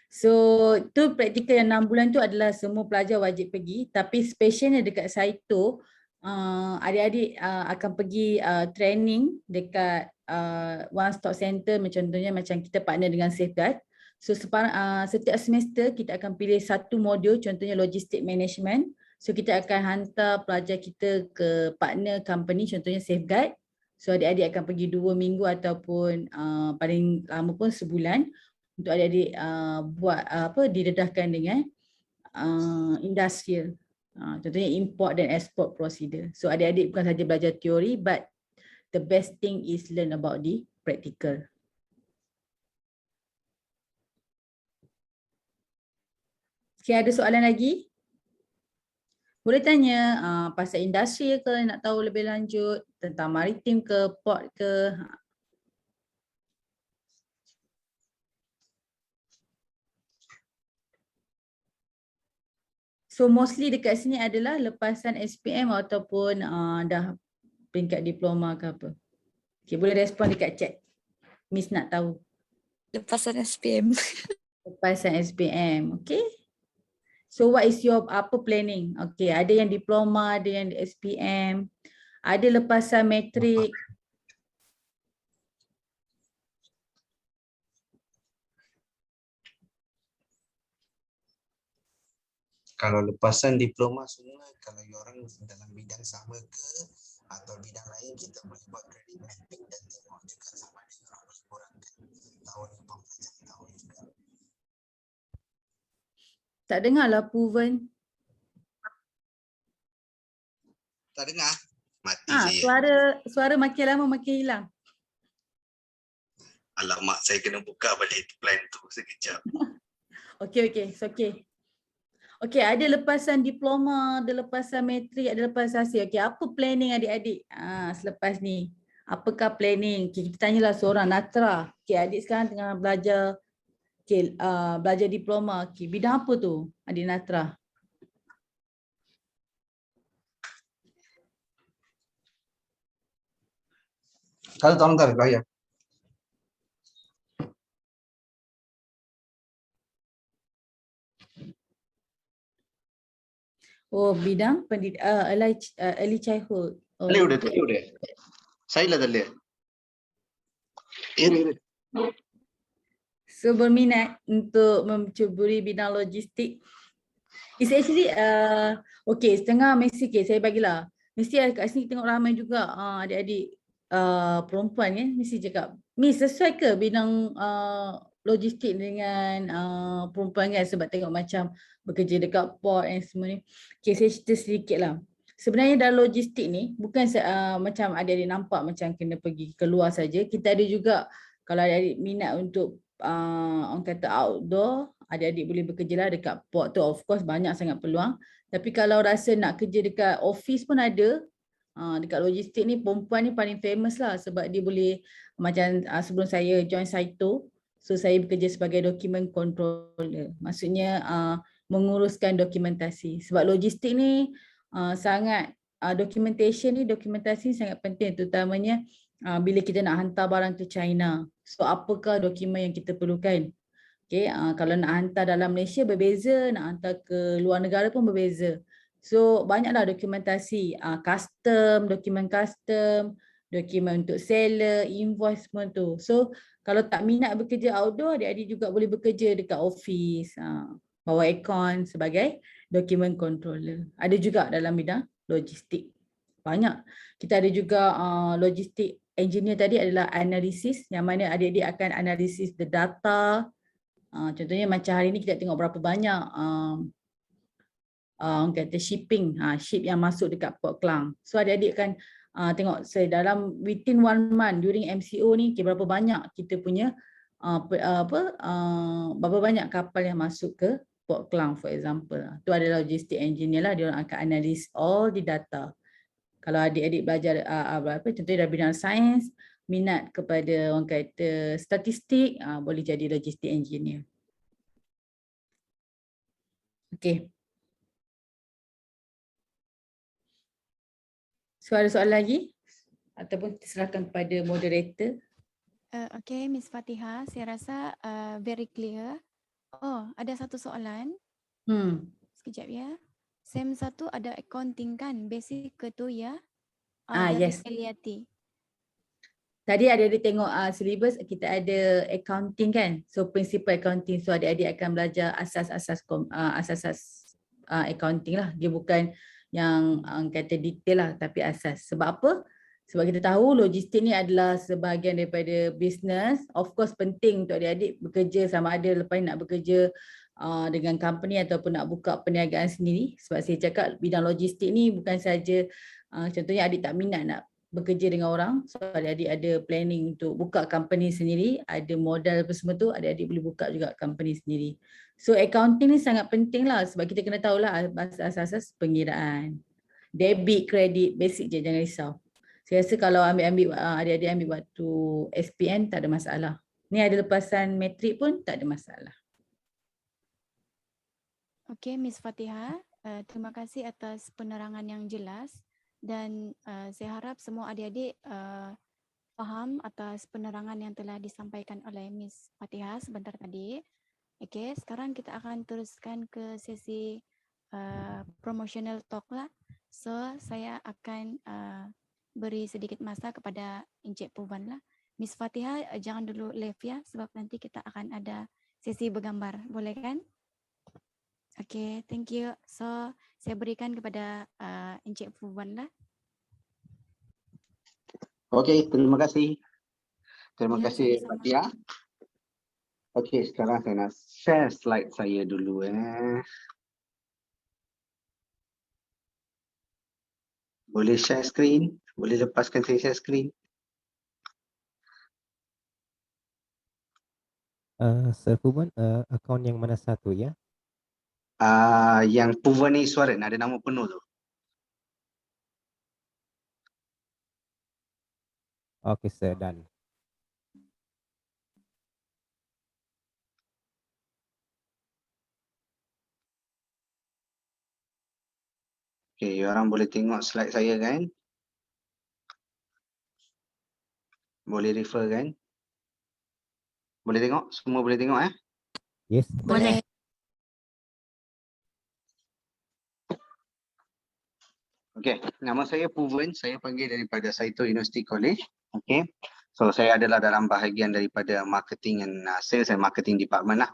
So tu praktikal yang 6 bulan tu adalah semua pelajar wajib pergi, tapi specialnya dekat Saito adik-adik akan pergi training dekat one stop center, contohnya macam kita partner dengan Safeguard. So setiap semester kita akan pilih satu modul, contohnya logistik management. So kita akan hantar pelajar kita ke partner company, contohnya Safeguard. So adik-adik akan pergi 2 minggu ataupun paling lama pun sebulan untuk adik-adik buat didedahkan dengan industrial. Contohnya import dan export procedure. So adik-adik bukan saja belajar teori, but the best thing is learn about the practical. Okay, ada soalan lagi? Boleh tanya pasal industri ke, nak tahu lebih lanjut tentang maritim ke, port ke. So mostly dekat sini adalah lepasan SPM ataupun dah peringkat diploma ke apa. Okay, boleh respon dekat chat. Miss nak tahu. Lepasan SPM. Lepasan SPM, okay. So what is your planning? Okay, ada yang diploma, ada yang SPM, ada lepasan matrik. Kalau lepasan diploma semua, kalau you orang dalam bidang sama ke atau bidang lain, kita boleh buat credit mapping dan tengok juga sama ada orang boleh kurangkan tahun pembelajaran tahun juga. Tak dengar lah Puven. Tak dengar? Mati Ah, saya. suara makin lama makin hilang. Alamak, saya kena buka balik plan tu sekejap. Okey, it's okay. Okey, ada lepasan diploma, ada lepasan matrik, ada lepasan hasil. Okey, apa planning adik-adik selepas ni? Apakah planning? Okay, kita tanyalah seorang Natra. Okey, adik sekarang tengah belajar belajar diploma. Okey, bidang apa tu adik Natra? Kalau tahun tak bayar. Oh, bidang early childhood. Oh, Tadi udah. Saya lah tadi. Ini. so berminat untuk mencuburi bidang logistik. It's actually okay, setengah mesti saya bagilah. Mesti kat sini tengok ramai juga adik-adik perempuan kan, mesti cakap, Miss sesuai ke bidang logistik dengan perempuan kan, sebab tengok macam bekerja dekat port and semua ni. Okay, saya cerita sedikit lah. Sebenarnya dalam logistik ni bukan macam adik-adik nampak macam kena pergi keluar saja. Kita ada juga kalau adik-adik minat untuk orang kata outdoor, adik-adik boleh bekerja lah dekat port tu, of course banyak sangat peluang. Tapi kalau rasa nak kerja dekat office pun ada, dekat logistik ni perempuan ni paling famous lah, sebab dia boleh macam sebelum saya join Saito, so saya bekerja sebagai document controller. Maksudnya menguruskan dokumentasi. Sebab logistik ni sangat dokumentasi sangat penting, terutamanya bila kita nak hantar barang ke China. So apakah dokumen yang kita perlukan? Okay, kalau nak hantar dalam Malaysia berbeza, nak hantar ke luar negara pun berbeza. So banyaklah dokumentasi, dokumen custom, dokumen untuk seller, invoice semua tu. So kalau tak minat bekerja outdoor, adik-adik juga boleh bekerja dekat office, bawa aircon sebagai document controller. Ada juga dalam bidang logistik. Banyak. Kita ada juga logistik engineer tadi adalah analisis, yang mana adik-adik akan analisis the data. Contohnya macam hari ni kita tengok berapa banyak orang kata ship yang masuk dekat Port Klang. So adik-adik akan tengok dalam within 1 month during MCO ni, berapa banyak kita punya berapa banyak kapal yang masuk ke Port Klang for example. Tu adalah logistik engineer lah, dia orang akan analyse all the data. Kalau adik-adik belajar contohnya dalam bidang sains, minat kepada orang kata statistik, boleh jadi logistik engineer. Okey. Soalan lagi? Ataupun serahkan kepada moderator? Okay, Miss Fatihah, saya rasa very clear. Oh, ada satu soalan. Sekejap ya. SEM 1 ada accounting kan? Basic ke tu ya? Dari Yes. Eliati. Tadi adik-adik tengok syllabus, kita ada accounting kan? So principal accounting, so adik-adik akan belajar asas-asas accounting lah. Dia bukan yang kata detail lah, tapi asas. Sebab apa? Sebab kita tahu logistik ni adalah sebahagian daripada business. Of course penting untuk adik-adik bekerja, sama ada lepas nak bekerja dengan company ataupun nak buka perniagaan sendiri. Sebab saya cakap bidang logistik ni bukan saja contohnya adik tak minat nak bekerja dengan orang, so adik-adik ada planning untuk buka company sendiri, ada modal apa semua tu, adik-adik boleh buka juga company sendiri. So accounting ni sangat penting lah, sebab kita kena tahulah asas-asas pengiraan. Debit, kredit, basic je, jangan risau. Saya rasa kalau adik-adik ambil waktu SPM tak ada masalah. Ni ada lepasan matrik pun tak ada masalah. Okay, Miss Fatihah, terima kasih atas penerangan yang jelas. Dan saya harap semua adik-adik faham atas penerangan yang telah disampaikan oleh Miss Fatihah sebentar tadi. Okey, sekarang kita akan teruskan ke sesi promotional talk lah. So saya akan beri sedikit masa kepada Encik Puvan lah. Miss Fatihah jangan dulu live ya, sebab nanti kita akan ada sesi bergambar. Boleh kan? Okay, thank you. So, saya berikan kepada Encik Fuwan lah. Okey, terima kasih. Terima Ya, kasih sama-sama. Fatia. Okey, sekarang saya nak share slide saya dulu. Boleh share screen? Boleh lepaskan saya share screen? Sir Fuwan, akaun yang mana satu ya? Yang Puvaneeswaran, ada nama penuh tu. Okay, sir, done. Okey, orang boleh tengok slide saya kan? Boleh refer kan? Boleh tengok? Semua boleh tengok Yes. Boleh. Okey, nama saya Puvan, saya panggil daripada Saito University College. Okey. So saya adalah dalam bahagian daripada marketing and sales and marketing department lah.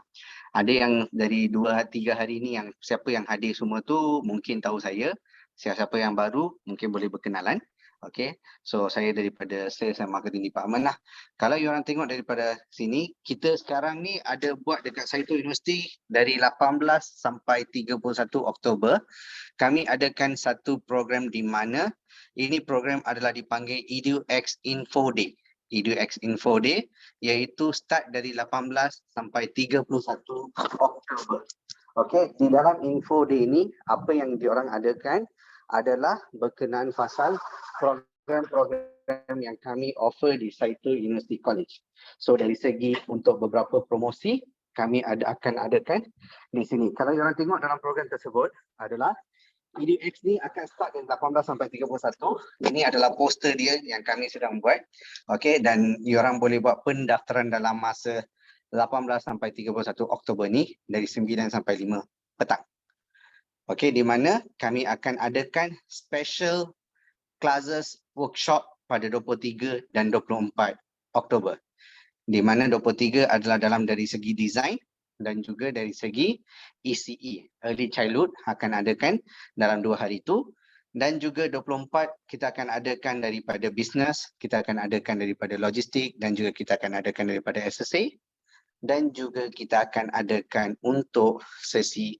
Ada yang dari 2-3 hari ni yang siapa yang hadir semua tu mungkin tahu saya. Siapa yang baru mungkin boleh berkenalan. Okey. So saya daripada sales and marketing department lah. Kalau you orang tengok daripada sini, kita sekarang ni ada buat dekat Saito University dari 18 sampai 31 Oktober. Kami adakan satu program di mana ini program adalah dipanggil EduX Info Day. EduX Info Day iaitu start dari 18 sampai 31 Oktober. Okey, di dalam Info Day ini apa yang diorang adakan adalah berkenaan pasal program-program yang kami offer di Saito University College. So dari segi untuk beberapa promosi kami akan adakan di sini. Kalau orang tengok dalam program tersebut adalah EduX ni akan start dari 18 sampai 31. Ini adalah poster dia yang kami sedang buat. Okey, dan diorang boleh buat pendaftaran dalam masa 18 sampai 31 Oktober ni dari 9 sampai 5 petang. Okey, di mana kami akan adakan special classes workshop pada 23 dan 24 Oktober. Di mana 23 adalah dalam dari segi design dan juga dari segi ECE, Early Childhood akan adakan dalam 2 hari itu. Dan juga 24 kita akan adakan daripada business, kita akan adakan daripada logistik dan juga kita akan adakan daripada SSA. Dan juga kita akan adakan untuk sesi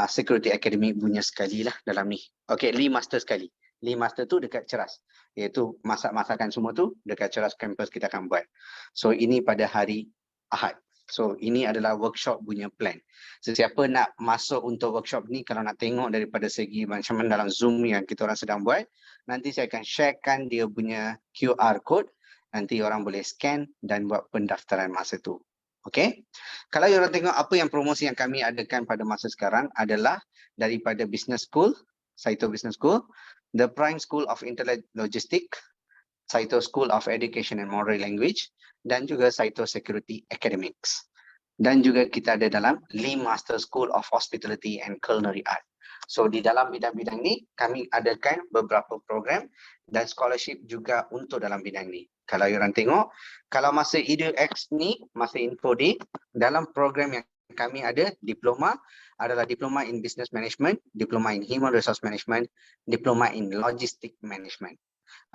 security academy punya sekali lah dalam ni. Okey, Lee Master sekali. Lee Master tu dekat Ceras. Iaitu masak-masakan semua tu dekat Ceras campus kita akan buat. So ini pada hari Ahad. So ini adalah workshop punya plan. Sesiapa nak masuk untuk workshop ni, kalau nak tengok daripada segi macam mana dalam Zoom yang kita orang sedang buat, nanti saya akan sharekan dia punya QR code. Nanti orang boleh scan dan buat pendaftaran masa tu. Okey. Kalau orang tengok apa yang promosi yang kami adakan pada masa sekarang adalah daripada Business School, Saito Business School, The Prime School of Internet Logistics, Saito School of Education and Moral Language, dan juga Saito Security Academics. Dan juga kita ada dalam Lee Master School of Hospitality and Culinary Art. So di dalam bidang-bidang ni kami adakan beberapa program dan scholarship juga untuk dalam bidang ni. Kalau orang tengok, kalau masa EduX ni, masa Info Day, dalam program yang kami ada, diploma adalah Diploma in Business Management, Diploma in Human Resource Management, Diploma in Logistic Management.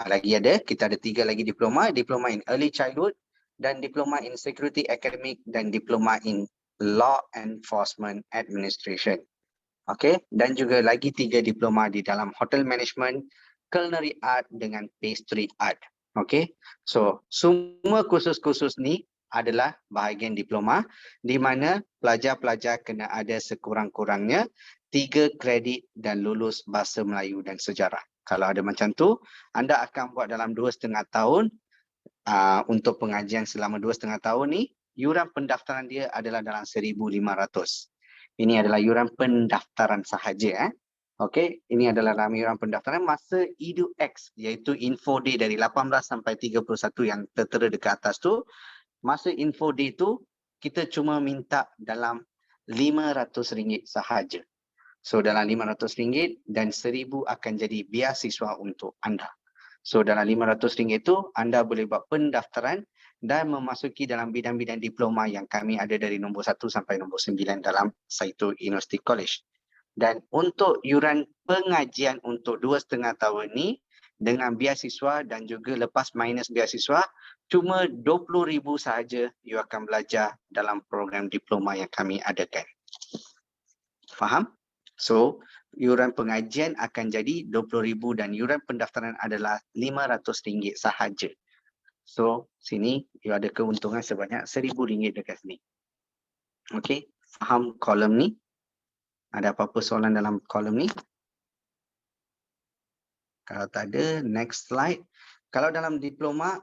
Lagi ada, kita ada 3 lagi diploma, Diploma in Early Childhood, dan Diploma in Security Academic, dan Diploma in Law Enforcement Administration. Okey, dan juga lagi 3 diploma di dalam Hotel Management, Culinary Art dengan Pastry Art. Okey, so semua kursus-kursus ni adalah bahagian diploma di mana pelajar-pelajar kena ada sekurang-kurangnya 3 kredit dan lulus bahasa Melayu dan sejarah. Kalau ada macam tu, anda akan buat dalam 2,5 tahun untuk pengajian selama 2,5 tahun ni, yuran pendaftaran dia adalah dalam 1,500. Ini adalah yuran pendaftaran sahaja. Okey, ini adalah dalam yuran pendaftaran masa EduX, iaitu Info Day dari 18 sampai 31 yang tertera dekat atas tu. Masa Info Day tu, kita cuma minta dalam RM500 sahaja. So dalam RM500 dan RM1,000 akan jadi beasiswa untuk anda. So dalam RM500 itu anda boleh buat pendaftaran dan memasuki dalam bidang-bidang diploma yang kami ada dari nombor 1 sampai nombor 9 dalam Saito University College. Dan untuk yuran pengajian untuk 2,5 tahun ni dengan beasiswa dan juga lepas minus beasiswa cuma 20,000 sahaja you akan belajar dalam program diploma yang kami adakan. Faham? So, yuran pengajian akan jadi 20,000 dan yuran pendaftaran adalah RM500 sahaja. So, sini you ada keuntungan sebanyak RM1,000 dekat sini. Okey, faham kolom ni? Ada apa-apa soalan dalam kolom ni? Kalau tak ada, next slide. Kalau dalam diploma,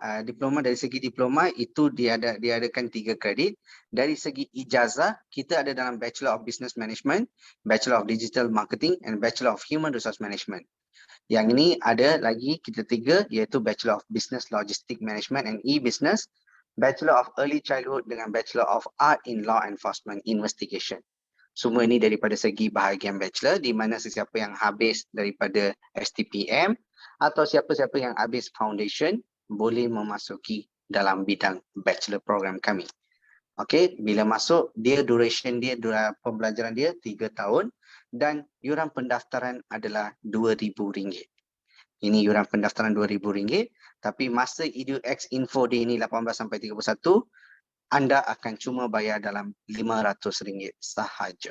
dari segi diploma itu diadakan 3 kredit. Dari segi ijazah, kita ada dalam Bachelor of Business Management, Bachelor of Digital Marketing and Bachelor of Human Resource Management. Yang ini ada lagi kita 3 iaitu Bachelor of Business Logistic Management and E-Business, Bachelor of Early Childhood dengan Bachelor of Art in Law Enforcement Investigation. Semua ini daripada segi bahagian bachelor di mana sesiapa yang habis daripada STPM atau siapa-siapa yang habis foundation boleh memasuki dalam bidang bachelor program kami. Okey, bila masuk dia duration dia pembelajaran dia 3 tahun dan yuran pendaftaran adalah RM2,000. Ini yuran pendaftaran RM2,000 tapi masa EduX Info Day ini 18 sampai 31 anda akan cuma bayar dalam RM500 sahaja.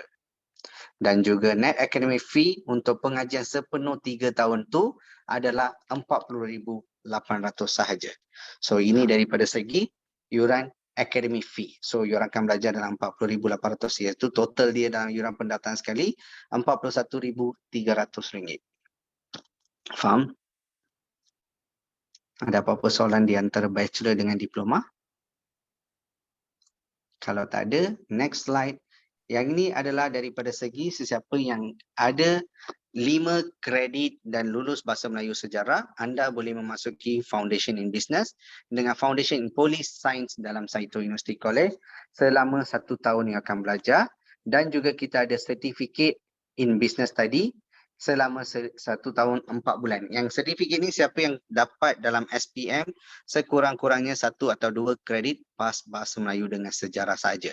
Dan juga net academic fee untuk pengajian sepenuh 3 tahun tu adalah RM40,800 sahaja. So ini daripada segi yuran academic fee. So you akan belajar dalam RM40,800 iaitu total dia dalam yuran pendaftaran sekali RM41,300. Faham? Ada apa-apa soalan di antara bachelor dengan diploma? Kalau tak ada, next slide. Yang ini adalah daripada segi sesiapa yang ada 5 kredit dan lulus Bahasa Melayu Sejarah, anda boleh memasuki Foundation in Business dengan Foundation in Police Science dalam Saito University College selama 1 tahun yang akan belajar dan juga kita ada Certificate in Business Study selama 1 tahun 4 bulan. Yang sertifikat ni siapa yang dapat dalam SPM sekurang-kurangnya 1 atau 2 kredit PAS Bahasa Melayu dengan Sejarah saja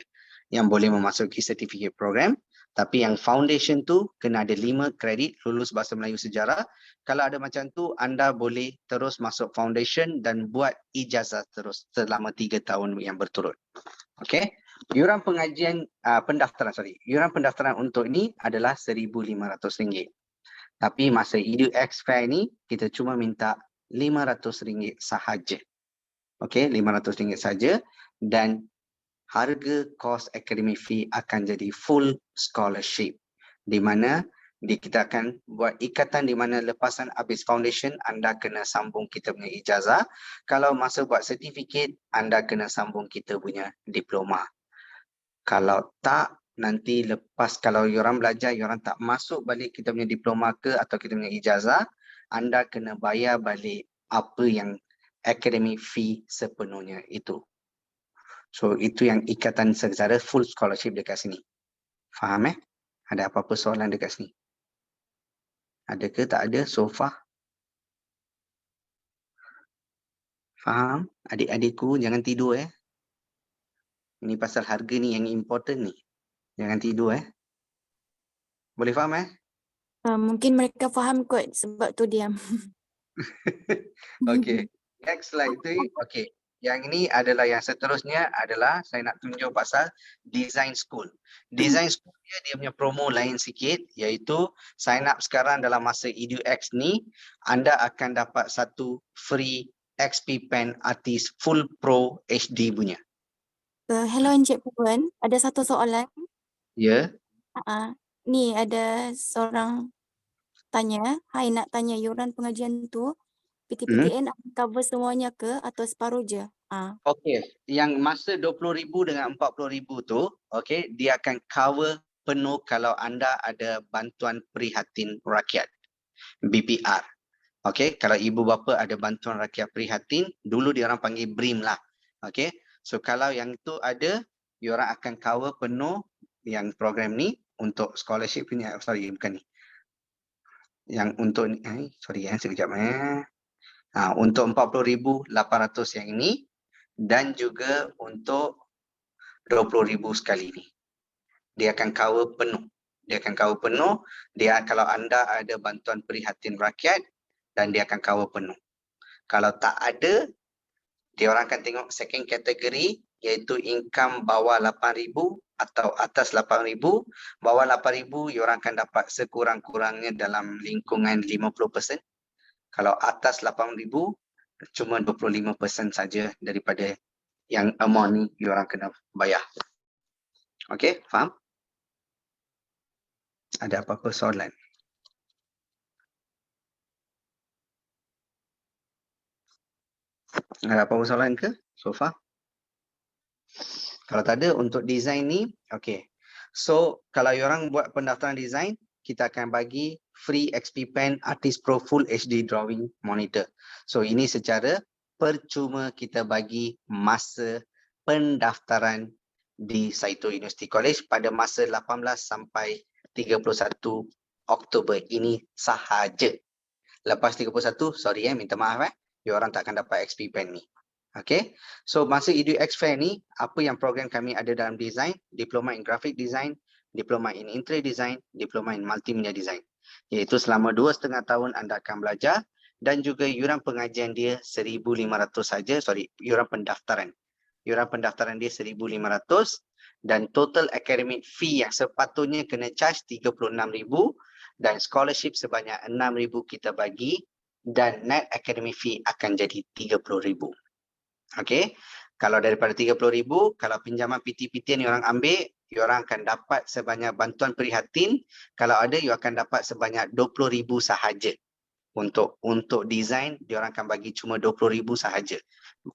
yang boleh memasuki sertifikat program. Tapi yang foundation tu kena ada 5 kredit lulus Bahasa Melayu Sejarah. Kalau ada macam tu anda boleh terus masuk foundation dan buat ijazah terus selama 3 tahun yang berturut. Okey. Yuran pengajian yuran pendaftaran untuk ni adalah RM1,500. Tapi masa EduX Fair ni kita cuma minta RM500 sahaja. Okey, RM500 saja dan harga kos academic fee akan jadi full scholarship di mana kita akan buat ikatan di mana lepasan habis foundation anda kena sambung kita punya ijazah. Kalau masa buat sertifikat anda kena sambung kita punya diploma. Kalau tak, nanti lepas kalau yorang belajar, yorang tak masuk balik kita punya diploma ke atau kita punya ijazah, anda kena bayar balik apa yang academic fee sepenuhnya itu. So itu yang ikatan secara full scholarship dekat sini. Faham Ada apa-apa soalan dekat sini? Ada ke tak ada so far? Faham? Adik-adikku jangan tidur Ini pasal harga ni yang important ni. Jangan tidur Boleh faham Mungkin mereka faham kot sebab tu diam. Okay. Next slide tu. Okay. Yang ini adalah yang seterusnya adalah saya nak tunjuk pasal design school. Design school dia punya promo lain sikit iaitu sign up sekarang dalam masa EduX ni anda akan dapat satu free XP Pen Artist Full Pro HD punya. Hello Encik Puan, ada satu soalan. Ya. Ni ada seorang tanya, hai nak tanya yuran pengajian tu PTPTN akan cover semuanya ke atau separuh je? Okey, yang masa 20,000 dengan 40,000 tu, okey, dia akan cover penuh kalau anda ada bantuan prihatin rakyat, BPR. Okey, kalau ibu bapa ada bantuan rakyat prihatin, dulu dia orang panggil BRIM lah. Okey, so kalau yang tu ada, diorang akan cover penuh yang program ni untuk scholarship punya, bukan ni. Yang untuk ni, sekejap untuk 40,800 yang ini, dan juga untuk 20,000 sekali ni. Dia akan cover penuh. Dia akan cover penuh. Dia kalau anda ada bantuan prihatin rakyat dan dia akan cover penuh. Kalau tak ada, dia orang akan tengok second kategori iaitu income bawah 8,000 atau atas 8,000. Bawah 8,000 dia orang akan dapat sekurang-kurangnya dalam lingkungan 50%. Kalau atas 8,000 cuma 25% saja daripada yang amount ni dia orang kena bayar. Okey, faham? Ada apa-apa soalan? Ada apa-apa soalan ke so far? Kalau tak ada, untuk design ni, okey. So, kalau you orang buat pendaftaran design, kita akan bagi free XP Pen Artist Pro Full HD Drawing Monitor. So, ini secara percuma kita bagi masa pendaftaran di Saito University College pada masa 18 sampai 31 Oktober ini sahaja. Lepas 31, sorry minta maaf you orang tak akan dapat XP Pen ni. Okay, so masa EduX Fair ni, apa yang program kami ada dalam design, Diploma in Graphic Design, Diploma in Interior Design, Diploma in Multimedia Design. Iaitu selama 2,5 tahun anda akan belajar dan juga yuran pengajian dia 1,500 saja, yuran pendaftaran. Yuran pendaftaran dia 1,500 dan total academic fee yang sepatutnya kena charge 36,000 dan scholarship sebanyak 6,000 kita bagi dan net academic fee akan jadi 30,000. Okey, kalau daripada 30,000, kalau pinjaman PT-PT yang orang ambil, you orang akan dapat sebanyak bantuan prihatin. Kalau ada, you akan dapat sebanyak 20,000 sahaja. Untuk design, dia orang akan bagi cuma 20,000 sahaja.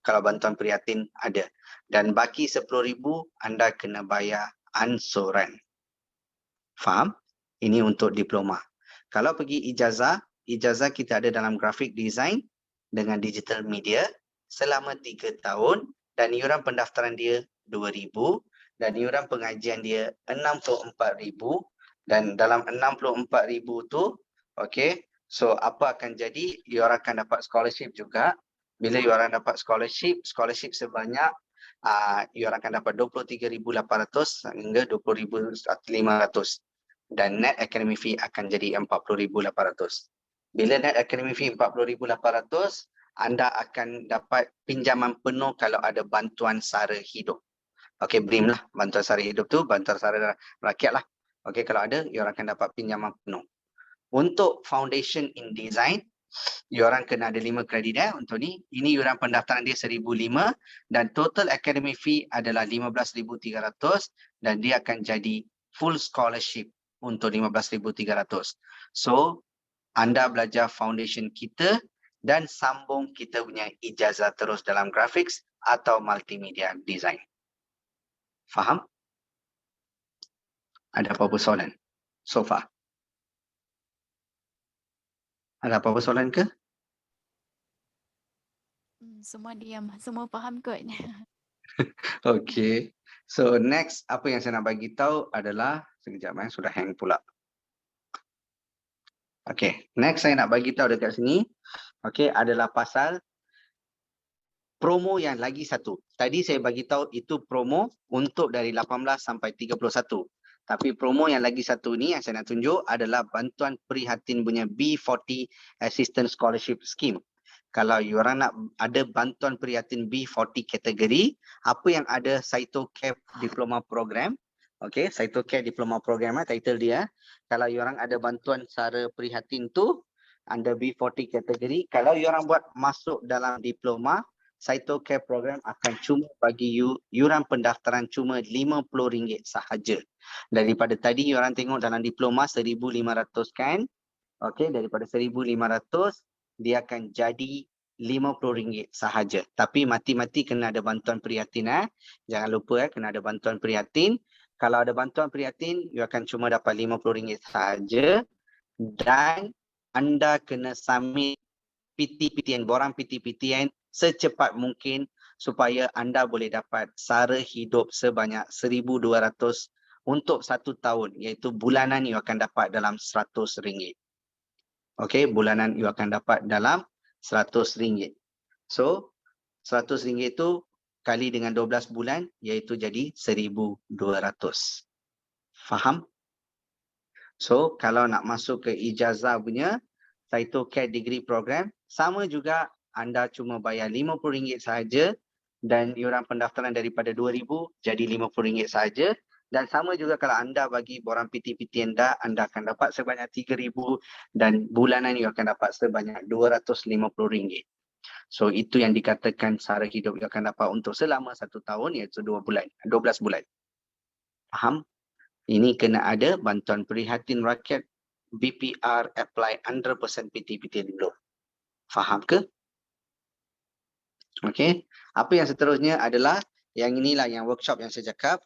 Kalau bantuan prihatin ada. Dan baki 10,000, anda kena bayar ansuran. Faham? Ini untuk diploma. Kalau pergi ijazah, ijazah kita ada dalam graphic design dengan digital media selama 3 tahun dan iuran pendaftaran dia 2,000 dan iuran pengajian dia 64,000 dan dalam 64,000 tu, okey, so apa akan jadi? You orang akan dapat scholarship juga. Bila you orang dapat scholarship sebanyak you orang akan dapat 23,800 hingga 20,500 dan net academic fee akan jadi 40,800. Bila net academic fee 40,800, anda akan dapat pinjaman penuh kalau ada bantuan sara hidup. Okey, BRIM lah. Bantuan sara hidup tu, bantuan sara rakyat lah. Okey, kalau ada, you orang akan dapat pinjaman penuh. Untuk foundation in design, you orang kena ada 5 kredit untuk ni. Ini you orang pendaftaran dia 1,005 dan total academic fee adalah 15,300 dan dia akan jadi full scholarship untuk 15,300. So, anda belajar foundation kita dan sambung kita punya ijazah terus dalam graphics atau multimedia design. Faham? Ada apa-apa soalan so far? Ada apa-apa soalan ke? Semua diam, semua faham kot. Okay. So next, apa yang saya nak bagi tahu adalah, sekejap sudah hang pula. Okay, next saya nak bagi tahu dekat sini, okay, adalah pasal promo yang lagi satu. Tadi saya bagi tahu itu promo untuk dari 18 sampai 31. Tapi promo yang lagi satu ni yang saya nak tunjuk adalah bantuan prihatin punya B40 Assistant Scholarship Scheme. Kalau you orang nak ada bantuan prihatin B40 kategori, apa yang ada Saito Care Diploma Program. Okey, Saito Care Diploma Program title dia. Kalau you orang ada bantuan sara prihatin tu under B40 kategori, kalau you orang buat masuk dalam diploma, Saito Care Program akan cuma bagi you yuran pendaftaran cuma RM50 sahaja. Daripada tadi you orang tengok dalam diploma 1,500 kan? Okey, daripada 1,500 dia akan jadi RM50 sahaja. Tapi mati-mati kena ada bantuan prihatin Jangan lupa kena ada bantuan prihatin. Kalau ada bantuan prihatin, you akan cuma dapat RM50 sahaja dan anda kena submit PT-PTN, borang PT-PTN secepat mungkin supaya anda boleh dapat sara hidup sebanyak 1,200 untuk 1 tahun, iaitu bulanan you akan dapat dalam RM100. Okey, bulanan you akan dapat dalam RM100. So, RM100 itu kali dengan 12 bulan iaitu jadi 1,200. Faham? So kalau nak masuk ke ijazah punya Cytocad degree program, sama juga anda cuma bayar RM50 sahaja dan iuran pendaftaran daripada RM2,000 jadi RM50 sahaja. Dan sama juga kalau anda bagi borang PT-PT anda akan dapat sebanyak RM3,000 dan bulanan you akan dapat sebanyak RM250. So itu yang dikatakan sara hidup you akan dapat untuk selama 1 tahun iaitu 12 bulan. Faham? Ini kena ada bantuan prihatin rakyat BPR apply 100% PT-PT dulu. Faham ke? Okey. Apa yang seterusnya adalah yang inilah yang workshop yang saya cakap.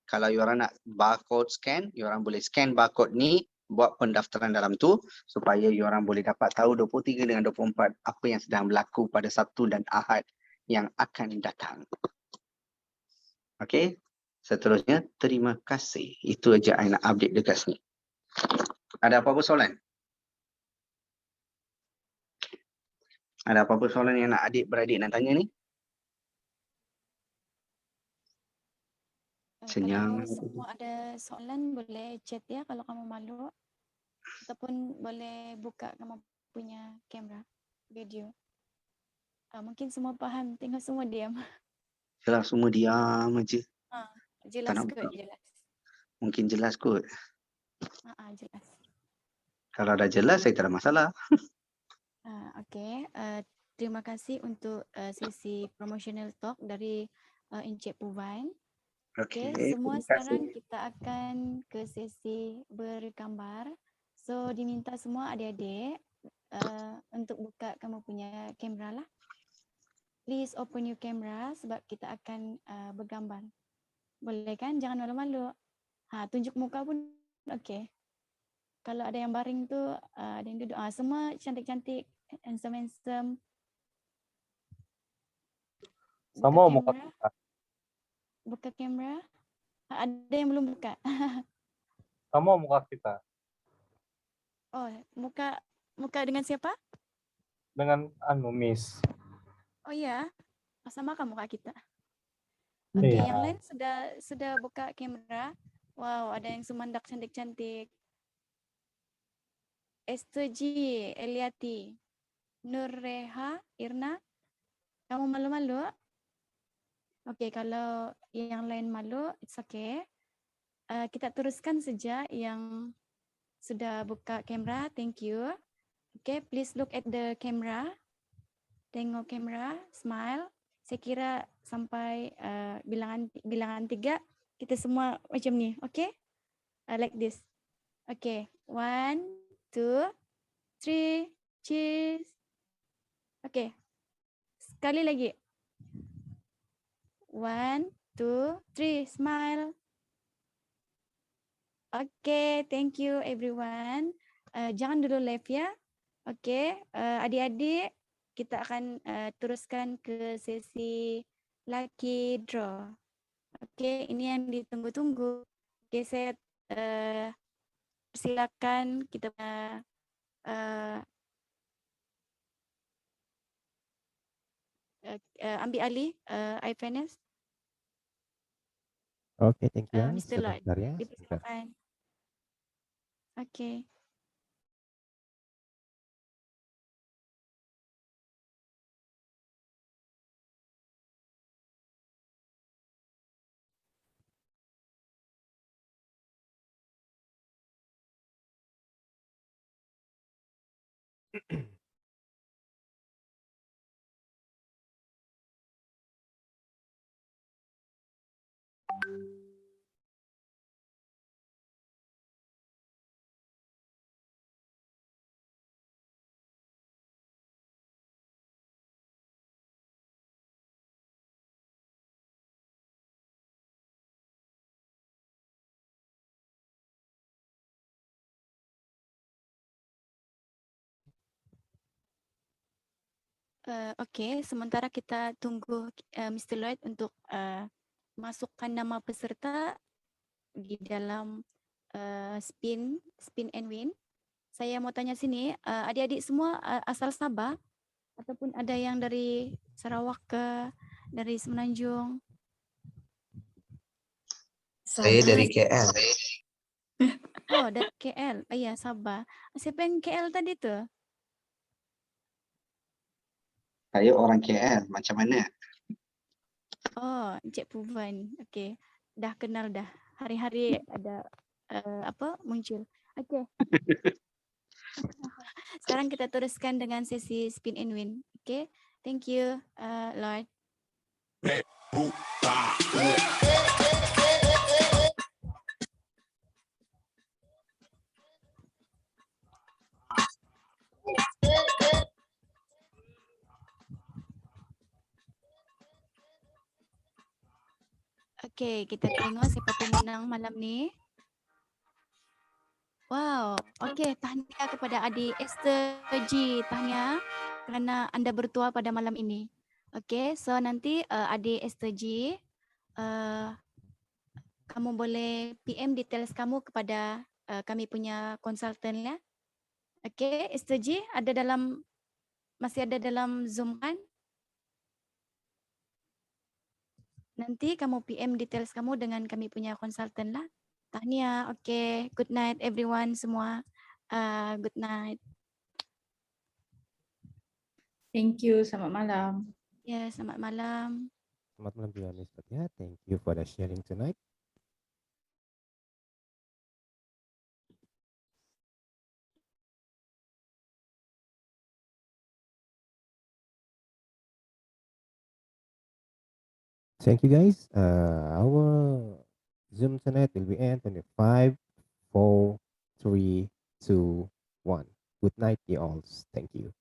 Kalau you orang nak barcode scan, you orang boleh scan barcode ni, buat pendaftaran dalam tu supaya you orang boleh dapat tahu 23 dengan 24 apa yang sedang berlaku pada Sabtu dan Ahad yang akan datang. Okey. Seterusnya, terima kasih. Itu aja saya nak update dekat sini. Ada apa-apa soalan? Ada apa-apa soalan yang nak adik-beradik nak tanya ni? Senyang. Kalau semua ada soalan boleh chat ya kalau kamu malu. Ataupun boleh buka kamu punya kamera, video. Mungkin semua faham, tengok semua diam. Jelas semua diam aja. Jelas nak kot, buka. jelas. Mungkin jelas kot. Jelas. Kalau dah jelas, saya tak ada masalah. Okey, terima kasih untuk sesi promotional talk dari Encik Puvan. Okey, semua terima sekarang kasih. kita akan ke sesi bergambar. So, diminta semua adik-adik untuk buka kamu punya kamera lah. Please open your camera sebab kita akan bergambar. Boleh kan? Jangan malu-malu. Tunjuk muka pun okey. Kalau ada yang baring tu, ada yang duduk. Semua cantik-cantik, handsome-handsome. Sama muka kita. Buka kamera. Ada yang belum buka. Sama muka kita. Oh, muka dengan siapa? Dengan Miss. Oh ya, sama kan muka kita. Okey, Iya. yang lain sudah buka kamera. Wow, ada yang sumandak cantik-cantik. Esther G, Eliati, Nurreha, Irna. Kamu malu-malu? Okey, kalau yang lain malu, it's okay. Kita teruskan saja yang sudah buka kamera. Thank you. Okay, please look at the camera. Tengok kamera, smile. Saya kira sampai bilangan 3 kita semua macam ni, okay? Like this. Okay, 1, 2, 3, cheese. Okay, sekali lagi. 1, 2, 3, smile. Okay, thank you everyone. Jangan dulu live ya. Okay, adik-adik kita akan teruskan ke sesi lucky draw. Okay, ini yang ditunggu-tunggu. Okay, saya silakan kita ambil alih iFairness. Oke, thank you. Mr. Lloyd, Sebentar ya. Sebentar. dipersilakan. Okay. Okey, sementara kita tunggu Mr. Lloyd untuk masukkan nama peserta di dalam spin and win. Saya mau tanya sini, adik-adik semua asal Sabah ataupun ada yang dari Sarawak ke, dari Semenanjung? Saya dari KL. Oh, dari KL. Oh iya, Sabah. Siapa yang KL tadi tuh? Saya orang KL. Macam mana? Oh, Encik Puvan. Okey. Dah kenal dah. Hari-hari ada apa muncul. Okey. Sekarang kita teruskan dengan sesi spin and win. Okey. Thank you, Lord. Okey, kita tengok siapa pemenang malam ni. Wow, okey, tahniah kepada adik Esther G. Tahniah kerana anda bertuah pada malam ini. Okey, so nanti adik Esther G, kamu boleh PM details kamu kepada kami punya konsultan ya. Okey, Esther G masih ada dalam Zoom kan? Nanti kamu PM details kamu dengan kami punya konsultan lah. Tahniah. Okay. Good night everyone semua. Good night. Thank you. Selamat malam. Ya, selamat malam. Selamat malam juga Miss Fatia. Thank you for the sharing tonight. Thank you guys. Our Zoom tonight will be end in 5, 4, 3, 2, 1. Good night, you all. Thank you.